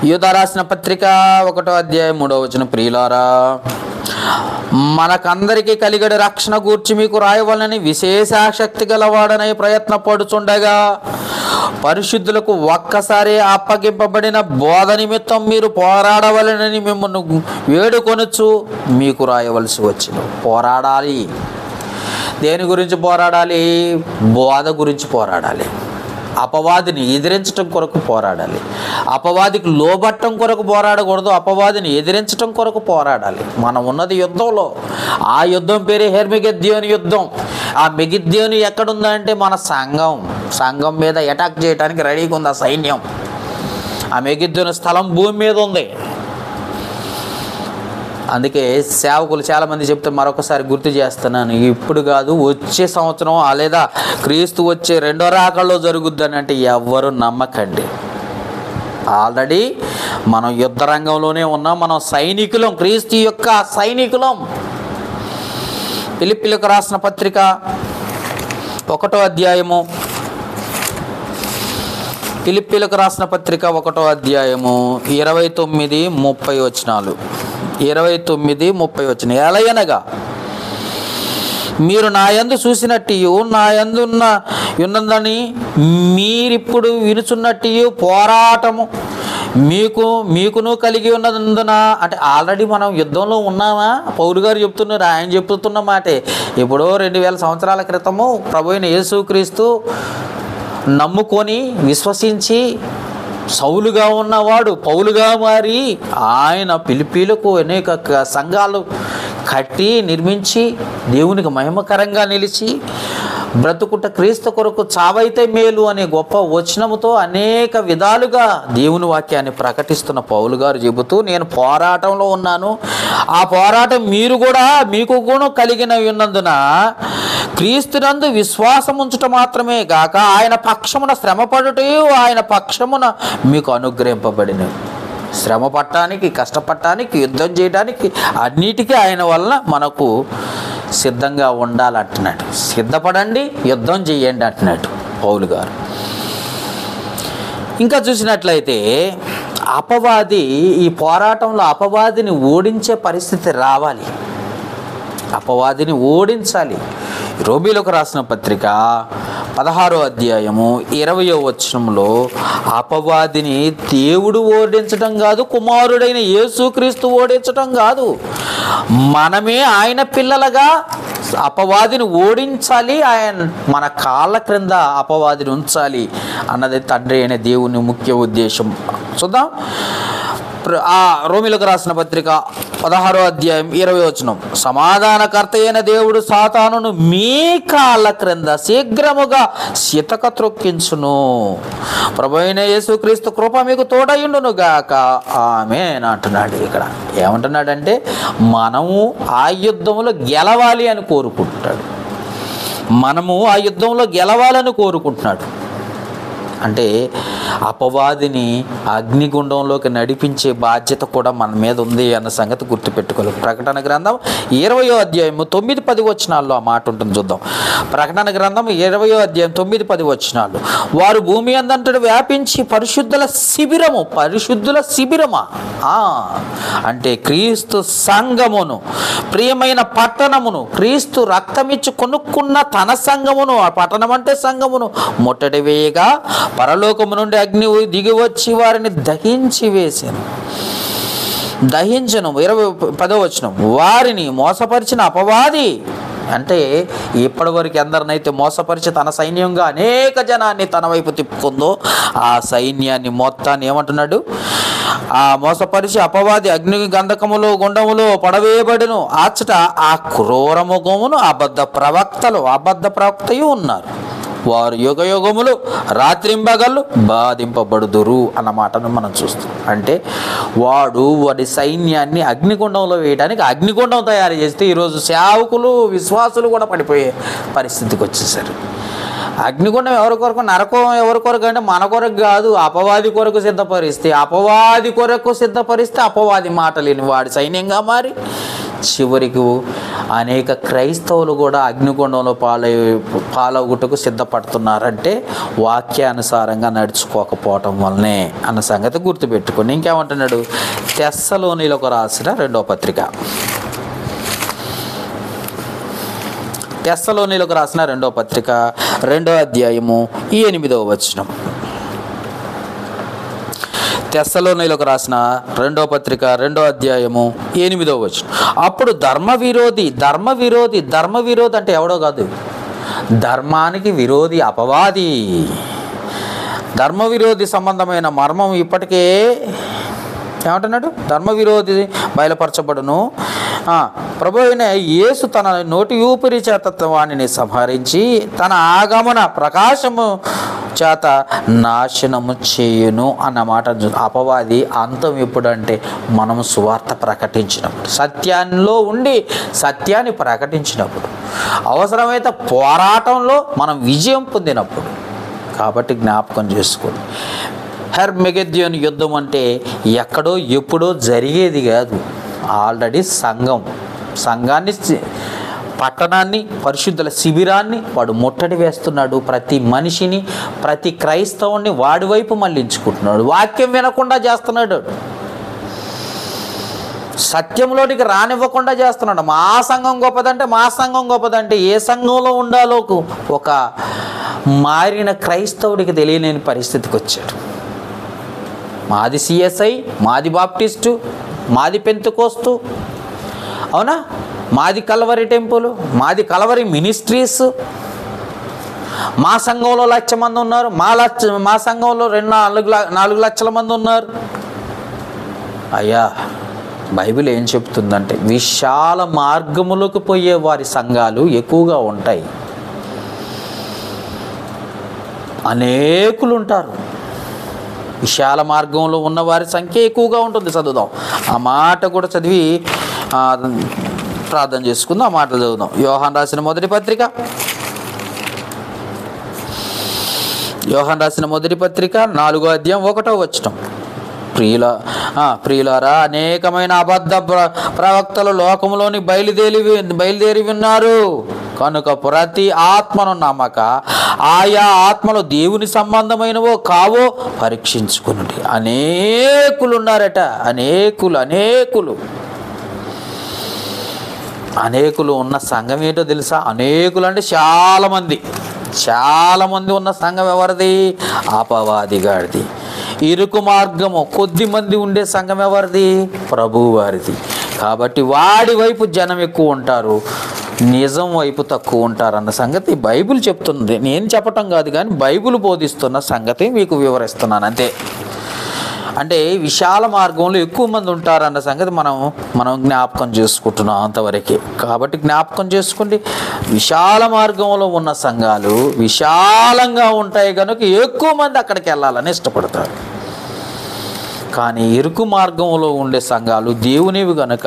యోధా రాసిన పత్రిక 1వ అధ్యాయం 3వ వచనం. ప్రియులారా, మనకందరికీ కలిగడి రక్షణ గూర్చి మీకు రాయవలనని విశేషాశక్తి గలవాడనై ప్రయత్నపడుచుండగా, పరిశుద్ధులకు ఒక్కసారి అప్పగింపబడిన బోధ నిమిత్తం మీరు పోరాడవలనని మిమ్మల్ని వేడుకొనొచ్చు మీకు రాయవలసి వచ్చింది. పోరాడాలి. దేని గురించి పోరాడాలి? బోధ గురించి పోరాడాలి. అపవాదిని ఎదిరించటం కొరకు పోరాడాలి. అపవాదికి లోబట్టం కొరకు పోరాడకూడదు, అపవాదిని ఎదిరించటం కొరకు పోరాడాలి. మనం ఉన్నది యుద్ధంలో. ఆ యుద్ధం పేరే హెర్మెగద్యోని యుద్ధం. ఆ మెగిద్యోని ఎక్కడుందంటే మన సంఘం మీద అటాక్ చేయడానికి రెడీగా ఉంది ఆ సైన్యం. ఆ మెగిద్యోని స్థలం భూమి మీద ఉంది. అందుకే సేవకులు చాలామంది చెప్తే మరొకసారి గుర్తు చేస్తున్నాను, ఇప్పుడు కాదు వచ్చే సంవత్సరం లేదా క్రీస్తు వచ్చే 2వ రాకడలో జరుగుద్దని అంటే ఎవ్వరూ నమ్మకండి. ఆల్రెడీ మనం యుద్ధ రంగంలోనే ఉన్నాం. మనం సైనికులం, క్రీస్తు యొక్క సైనికులం. ఫిలిప్పీలకు రాసిన పత్రిక 1వ అధ్యాయము, ఫిలిప్పీలకు రాసిన పత్రిక 1వ అధ్యాయము 29-30 వచనాలు. 29-30 వచనం. ఎలయనగా మీరు నా యందు చూసినట్టు నా యందు ఉన్నదని మీరిప్పుడు వినుచున్నట్టు పోరాటము మీకును కలిగి ఉన్నందున, అంటే ఆల్రెడీ మనం యుద్ధంలో ఉన్నామా? పౌలు గారు చెప్తున్నారు, ఆయన చెప్తున్న మాటే. ఎప్పుడో 2000 సంవత్సరాల క్రితము ప్రభు అయిన యేసుక్రీస్తు నమ్ముకొని విశ్వసించి సౌలుగా ఉన్నవాడు పౌలుగా మారి ఆయన ఫిలిప్పీలకు అనేక సంఘాలు కట్టి నిర్మించి దేవునికి మహిమకరంగా నిలిచి బ్రతుకుట క్రీస్తు కొరకు చావైతే మేలు అనే గొప్ప వచనముతో అనేక విధాలుగా దేవుని వాక్యాన్ని ప్రకటిస్తున్న పౌలు గారు చెబుతూ, నేను పోరాటంలో ఉన్నాను. ఆ పోరాటం మీకు కూడా కలిగిన ఉన్నందున క్రీస్తునందు విశ్వాసం ఉంచుట మాత్రమే గాక ఆయన పక్షమున శ్రమపడుటయు ఆయన పక్షమున మీకు అనుగ్రహింపబడినవి. శ్రమ పట్టడానికి, కష్టపడటానికి, యుద్ధం చేయడానికి అన్నిటికీ ఆయన వలన మనకు సిద్ధంగా ఉండాలంటున్నాడు. సిద్ధపడండి, యుద్ధం చేయండి అంటున్నాడు పౌలు గారు. ఇంకా చూసినట్లయితే అపవాది, ఈ పోరాటంలో అపవాదిని ఓడించే పరిస్థితి రావాలి. అపవాదిని ఓడించాలి. రోమీయులకు రాసిన పత్రిక 16వ అధ్యాయము 20వ వచనంలో అపవాదిని దేవుడు ఓడించడం కాదు, కుమారుడైన యేసుక్రీస్తు ఓడించడం కాదు, మనమే ఆయన పిల్లలుగా అపవాదిని ఓడించాలి. ఆయన మన కాళ్ళ క్రింద అపవాదిని ఉంచాలి అన్నది తండ్రి అయిన దేవుని ముఖ్య ఉద్దేశం. చూద్దాం ఆ రోమిలకు రాసిన పత్రిక 16వ అధ్యాయం 20వ వచనం, సమాధానకర్త అయిన దేవుడు సాతానును మీ కాళ్ళ క్రింద శీఘ్రముగా సితక త్రొక్కించును. ప్రభువైన యేసుక్రీస్తు కృప మీకు తోడయుండును గాక. ఆమేన్ అంటున్నాడు. ఇక్కడ ఏమంటున్నాడంటే మనము ఆ యుద్ధంలో గెలవాలి అని కోరుకుంటున్నాడు. మనము ఆ యుద్ధంలో గెలవాలని కోరుకుంటున్నాడు. అంటే అపవాదిని అగ్నిగుండంలోకి నడిపించే బాధ్యత కూడా మన మీద ఉంది అన్న సంగతి గుర్తుపెట్టుకోవాలి. ప్రకటన గ్రంథం 20వ అధ్యాయం 9-10 వచనాల్లో ఆ మాట ఉంటుంది, చూద్దాం. ప్రకటన గ్రంథం 20వ అధ్యాయం 9-10 వచనాలు, వారు భూమి అందంతట వ్యాపించి పరిశుద్ధుల శిబిరమా అంటే క్రీస్తు సంఘమును, ప్రియమైన పట్టణమును, క్రీస్తు రక్తమిచ్చి కొనుక్కున్న తన సంఘమును, ఆ పట్టణం అంటే సంఘమును ముట్టడి వేయగా పరలోకము నుండి అగ్ని దిగి వచ్చి వారిని దహించను. 10వ వచనం, వారిని మోసపరిచిన అపవాది అంటే ఇప్పటివరకు ఎందరినైతే మోసపరిచి తన సైన్యంగా అనేక జనాన్ని తన వైపు తిప్పుకుందో ఆ సైన్యాన్ని మొత్తాన్ని ఏమంటున్నాడు, ఆ మోసపరిచి అపవాది అగ్ని గంధకములో గుండములో పడవేయబడిను. అచ్చట ఆ క్రూర ముఖమును అబద్ధ ప్రవక్తయు ఉన్నారు. వారు యుగయుగములు రాత్రింబగళ్ళు బాధింపబడుదురు అన్న మాటను మనం చూస్తాం. అంటే వాడి సైన్యాన్ని అగ్నిగుండంలో వేయడానికి అగ్నిగుండం తయారు చేస్తే ఈరోజు సేవకులు విశ్వాసులు కూడా పడిపోయే పరిస్థితికి వచ్చేసారు. అగ్నిగుండం ఎవరి కొరకు, నరకం ఎవరి కొరకు అంటే మన కొరకు కాదు, అపవాది కొరకు సిద్ధపరిస్తే అపవాది మాట లేని వాడి సైన్యంగా మారి చివరికి అనేక క్రైస్తవులు కూడా అగ్నిగుండంలో పాలగుటకు సిద్ధపడుతున్నారంటే వాక్యానుసారంగా నడుచుకోకపోవటం వల్లనే అన్న సంగతి గుర్తుపెట్టుకోండి. ఇంకేమంటున్నాడు, తెస్సలోనిలకు రాసిన 2వ పత్రిక, తెస్సలోనిలకు రాసిన 2వ పత్రిక 2వ అధ్యాయము 8వ వచనం, తెస్సలోనిలకు రాసిన 2వ పత్రిక 2వ అధ్యాయము 8వ వచనం, అప్పుడు ధర్మ విరోధి అంటే ఎవడో కాదు, ధర్మానికి విరోధి అపవాది. ధర్మ విరోధి సంబంధమైన మర్మం ఇప్పటికే ఏమంటున్నాడు, ధర్మ విరోధి బయలుపరచబడును. ప్రభు అయిన యేసు తన నోటి ఊపిరి చేత వాణిని సంహరించి తన ఆగమన ప్రకాశము చేత నాశనము చేయును అన్నమాట. అపవాది అంతం ఎప్పుడంటే మనము సువార్త ప్రకటించినప్పుడు, సత్యాల్లో ఉండి సత్యాన్ని ప్రకటించినప్పుడు, అవసరమైతే పోరాటంలో మనం విజయం పొందినప్పుడు. కాబట్టి జ్ఞాపకం చేసుకోండి, హెర్మెగెద్యోన్ యుద్ధం అంటే ఎక్కడో ఎప్పుడో జరిగేది కాదు. ఆల్రెడీ సంఘాన్ని, పట్టణాన్ని, పరిశుద్ధుల శిబిరాన్ని వాడు ముట్టడి వేస్తున్నాడు. ప్రతి మనిషిని, ప్రతి క్రైస్తవుని వాడి వైపు మళ్ళించుకుంటున్నాడు. వాక్యం వినకుండా చేస్తున్నాడు, సత్యంలోనికి రానివ్వకుండా చేస్తున్నాడు. మా సంఘం గొప్పదంటే ఏ సంఘంలో ఉండాలో ఒక మారిన క్రైస్తవుడికి తెలియలేని పరిస్థితికి వచ్చాడు. మాది సిఎస్ఐ, మాది బాప్టిస్టు, మాది పెంతెకోస్తు, అవునా, మాది కల్వరి టెంపుల్, మాది కల్వరి మినిస్ట్రీస్, మా సంఘంలో 1,00,000 మంది ఉన్నారు, మా సంఘంలో 4 లక్షల మంది ఉన్నారు. అయ్యా, బైబిల్ ఏం చెప్తుందంటే విశాల మార్గములకు పోయే వారి సంఘాలు ఎక్కువగా ఉంటాయి, అనేకులు ఉంటారు. విశాల మార్గంలో ఉన్న వారి సంఖ్య ఎక్కువగా ఉంటుంది. చదువుదాం, ఆ మాట కూడా చదివి ప్రార్థన చేసుకుందాం. ఆ మాటలు చదువుదాం. యోహాన్ రాసిన మొదటి పత్రిక 4వ అధ్యాయం 1వ వచనం, ప్రియులారా, అనేకమైన అబద్ధ ప్రవక్తలు లోకంలోని బయలుదేరి ఉన్నారు కనుక ప్రతి ఆత్మను నమ్మక ఆయా ఆత్మలు దేవుని సంబంధమైనవో కావో పరీక్షించుకునండి. అనేకులు ఉన్నారట, అనేకులు ఉన్న సంఘం ఏంటో తెలుసా? అనేకులు అంటే చాలా మంది ఉన్న సంఘం ఎవరిది? అపవాదిగాడిది. ఇరుకు మార్గము కొద్ది మంది ఉండే సంఘం ఎవరిది? ప్రభువు వారిది. కాబట్టి వాడి వైపు జనం ఎక్కువ ఉంటారు, నిజం వైపు తక్కువ ఉంటారన్న సంగతి బైబిల్ చెప్తుంది. నేను చెప్పటం కాదు, కానీ బైబిల్ బోధిస్తున్న సంగతి మీకు వివరిస్తున్నాను అంతే. అంటే విశాల మార్గంలో ఎక్కువ మంది ఉంటారన్న సంగతి మనం జ్ఞాపకం చేసుకుంటున్నాం అంతవరకే. కాబట్టి జ్ఞాపకం చేసుకోండి, విశాల మార్గంలో ఉన్న సంఘాలు విశాలంగా ఉంటాయి కనుక ఎక్కువ మంది అక్కడికి వెళ్ళాలని ఇష్టపడతారు. కానీ ఇరుకు మార్గంలో ఉండే సంఘాలు దేవునివి గనుక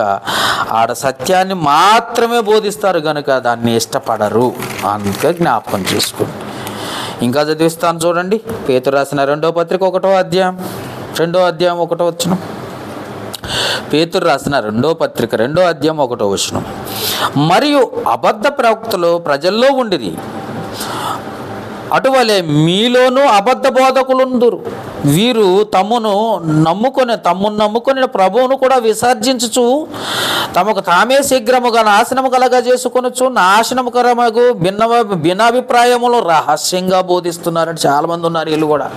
ఆడ సత్యాన్ని మాత్రమే బోధిస్తారు కనుక దాన్ని ఇష్టపడరు. అందుకే జ్ఞాపకం చేసుకోండి. ఇంకా చదివిస్తాను చూడండి. పేతురు రాసిన 2వ పత్రిక 1వ అధ్యాయం 2వ అధ్యాయం 1వ వచనం. పేతురు రాసిన 2వ పత్రిక 2వ అధ్యాయం 1వ వచనం. మరియు అబద్ధ ప్రవక్తలు ప్రజల్లో ఉండిరి, అటువలే మీలోనూ అబద్ధ బోధకులుందురు. వీరు తమ్మును నమ్ముకొని ప్రభువును కూడా విసర్జించుచు తమకు తామే శీఘ్రముగా నాశనము కలగా చేసుకొనొచ్చు నాశనముకరమగు భిన్నాభిప్రాయములు రహస్యంగా బోధిస్తున్నారని చాలామంది ఉన్నారు వీళ్ళు కూడా.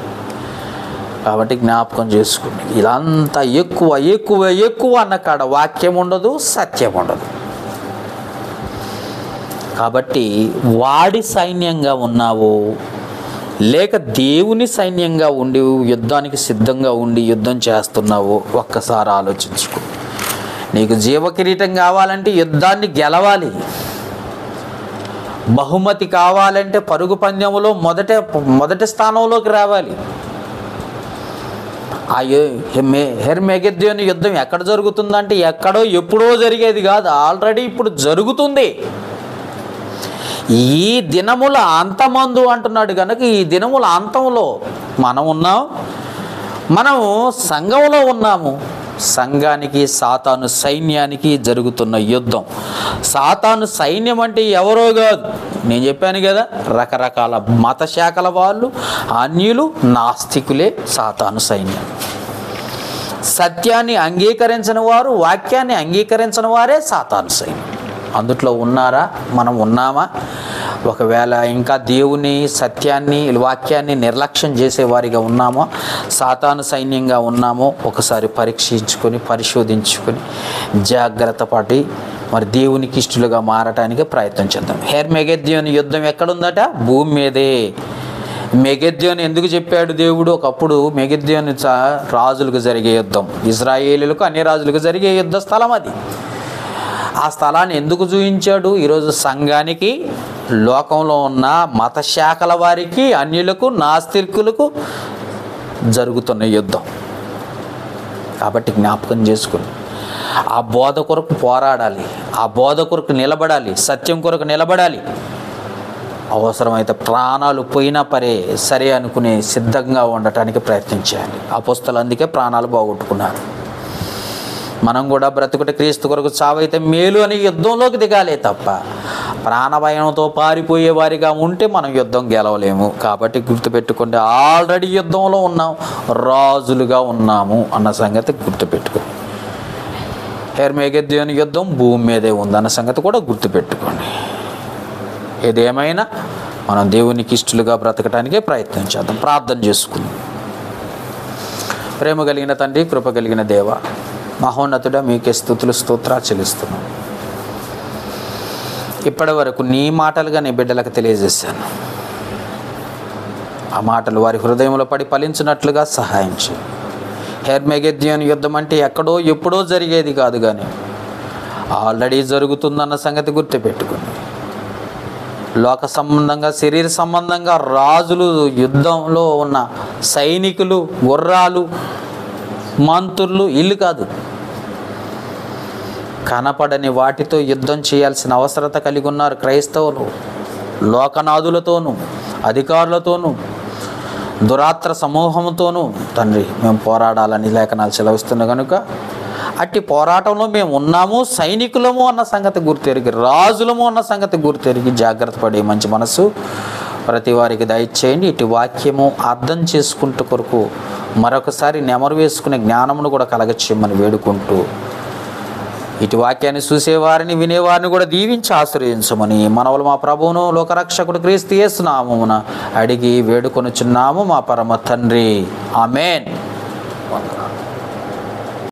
కాబట్టి జ్ఞాపకం చేసుకోండి, ఇదంతా ఎక్కువ ఎక్కువ ఎక్కువ అన్న కాడ వాక్యం ఉండదు, సత్యం ఉండదు. కాబట్టి వాడి సైన్యంగా ఉన్నావు లేక దేవుని సైన్యంగా ఉండి యుద్ధానికి సిద్ధంగా ఉండి యుద్ధం చేస్తున్నావు ఒక్కసారి ఆలోచించుకో. నీకు జీవకిరీటం కావాలంటే యుద్ధాన్ని గెలవాలి. బహుమతి కావాలంటే పరుగు పందెములో మొదటి స్థానంలోకి రావాలి. ఆ హెర్మెగెద్దోని యుద్ధం ఎక్కడ జరుగుతుందంటే ఎక్కడో ఎప్పుడో జరిగేది కాదు, ఆల్రెడీ ఇప్పుడు జరుగుతుంది. ఈ దినముల అంతమందు అంటున్నాడు కనుక ఈ దినముల అంతంలో మనం ఉన్నాం. మనము సంఘంలో ఉన్నాము. సంఘానికి సాతాను సైన్యానికి జరుగుతున్న యుద్ధం. సాతాను సైన్యం అంటే ఎవరో కాదు, నేను చెప్పాను కదా, రకరకాల మత శాఖల వాళ్ళు, అన్యులు, నాస్తికులే సాతాను సైన్యం. సత్యాన్ని అంగీకరించిన వారు, వాక్యాన్ని అంగీకరించిన వారే సాతాను సైన్యం. అందుట్లో ఉన్నారా? మనం ఉన్నామా? ఒకవేళ ఇంకా దేవుని సత్యాన్ని వాక్యాన్ని నిర్లక్ష్యం చేసేవారిగా ఉన్నామో, సాతాను సైన్యంగా ఉన్నామో ఒకసారి పరీక్షించుకొని పరిశోధించుకొని జాగ్రత్త పడి మరి దేవునికి ఇష్టలుగా మారటానికి ప్రయత్నం చేద్దాం. హెర్మెగెద్దోని యుద్ధం ఎక్కడుందట? భూమి మీదే. మెగిద్దోని ఎందుకు చెప్పాడు దేవుడు? ఒకప్పుడు మెగిద్దోని రాజులకు జరిగే యుద్ధం, ఇజ్రాయేలీలకు అన్ని రాజులకు జరిగే యుద్ధ స్థలం అది. ఆ స్థలాన్ని ఎందుకు చూపించాడు? ఈరోజు సంఘానికి, లోకంలో ఉన్న మత శాఖల వారికి, అన్యులకు, నాస్తికులకు జరుగుతున్న యుద్ధం. కాబట్టి జ్ఞాపకం చేసుకుని ఆ బోధ కొరకు పోరాడాలి, ఆ బోధ కొరకు నిలబడాలి, సత్యం కొరకు నిలబడాలి. అవసరమైతే ప్రాణాలు పోయినా సరే అనుకునే సిద్ధంగా ఉండటానికి ప్రయత్నించాలి. అపోస్తలు అందుకే ప్రాణాలు పోగొట్టుకున్నారు. మనం కూడా బ్రతుకుట క్రీస్తు కొరకు, చావైతే మేలు అని యుద్ధంలోకి దిగాలే తప్ప ప్రాణభయంతో పారిపోయే వారిగా ఉంటే మనం యుద్ధం గెలవలేము. కాబట్టి గుర్తుపెట్టుకోండి, ఆల్రెడీ యుద్ధంలో ఉన్నాం, రాజులుగా ఉన్నాము అన్న సంగతి గుర్తుపెట్టుకోండి. హెర్మెగెద్దోని యుద్ధం భూమి మీదే ఉందన్న సంగతి కూడా గుర్తుపెట్టుకోండి. ఏదేమైనా మనం దేవునికి ఇష్టలుగా బ్రతకటానికే ప్రయత్నం చేద్దాం. ప్రార్థన చేసుకుందాం. ప్రేమ కలిగిన తండ్రి, కృప కలిగిన దేవ, మహోన్నతుడా, మీకే స్తుతులు స్తోత్రాలు చెల్లిస్తున్నాం. ఇప్పటి వరకు నీ మాటలుగా నీ బిడ్డలకు తెలియజేశాను. ఆ మాటలు వారి హృదయంలో పడి ఫలించినట్లుగా సహాయం చేయి. హెర్మెగెద్దోని యుద్ధం అంటే ఎక్కడో ఎప్పుడో జరిగేది కాదు, కానీ ఆల్రెడీ జరుగుతుందన్న సంగతి గుర్తుపెట్టుకుని లోక సంబంధంగా, శరీర సంబంధంగా రాజులు, యుద్ధంలో ఉన్న సైనికులు, గుర్రాలు, మంత్రులు, ఇల్లు కాదు, కనపడని వాటితో యుద్ధం చేయాల్సిన అవసరత కలిగి ఉన్నారు క్రైస్తవులు. లోకనాథులతోనూ, అధికారులతోనూ, దురాత్ర సమూహంతోనూ తండ్రి మేము పోరాడాలని లేఖనాలు సెలవిస్తున్నా కనుక అట్టి పోరాటంలో మేము ఉన్నాము, సైనికులము అన్న సంగతి గుర్తెరిగి, రాజులము అన్న సంగతి గుర్తెరిగి జాగ్రత్త పడే మంచి మనసు ప్రతి వారికి దయచేయండి. ఇటు వాక్యము అర్థం చేసుకుంటూ కొరకు మరొకసారి నెమరు వేసుకునే జ్ఞానమును కూడా కలగచేయమని వేడుకుంటూ, ఇటు వాక్యాన్ని చూసేవారిని, వినేవారిని కూడా దీవించి ఆశ్రయించమని మనవలు మా ప్రభువును లోకరక్షకుడు క్రీస్తు యేసు నామమున అడిగి వేడుకొనుచున్నాము మా పరమ తండ్రి. ఆమేన్.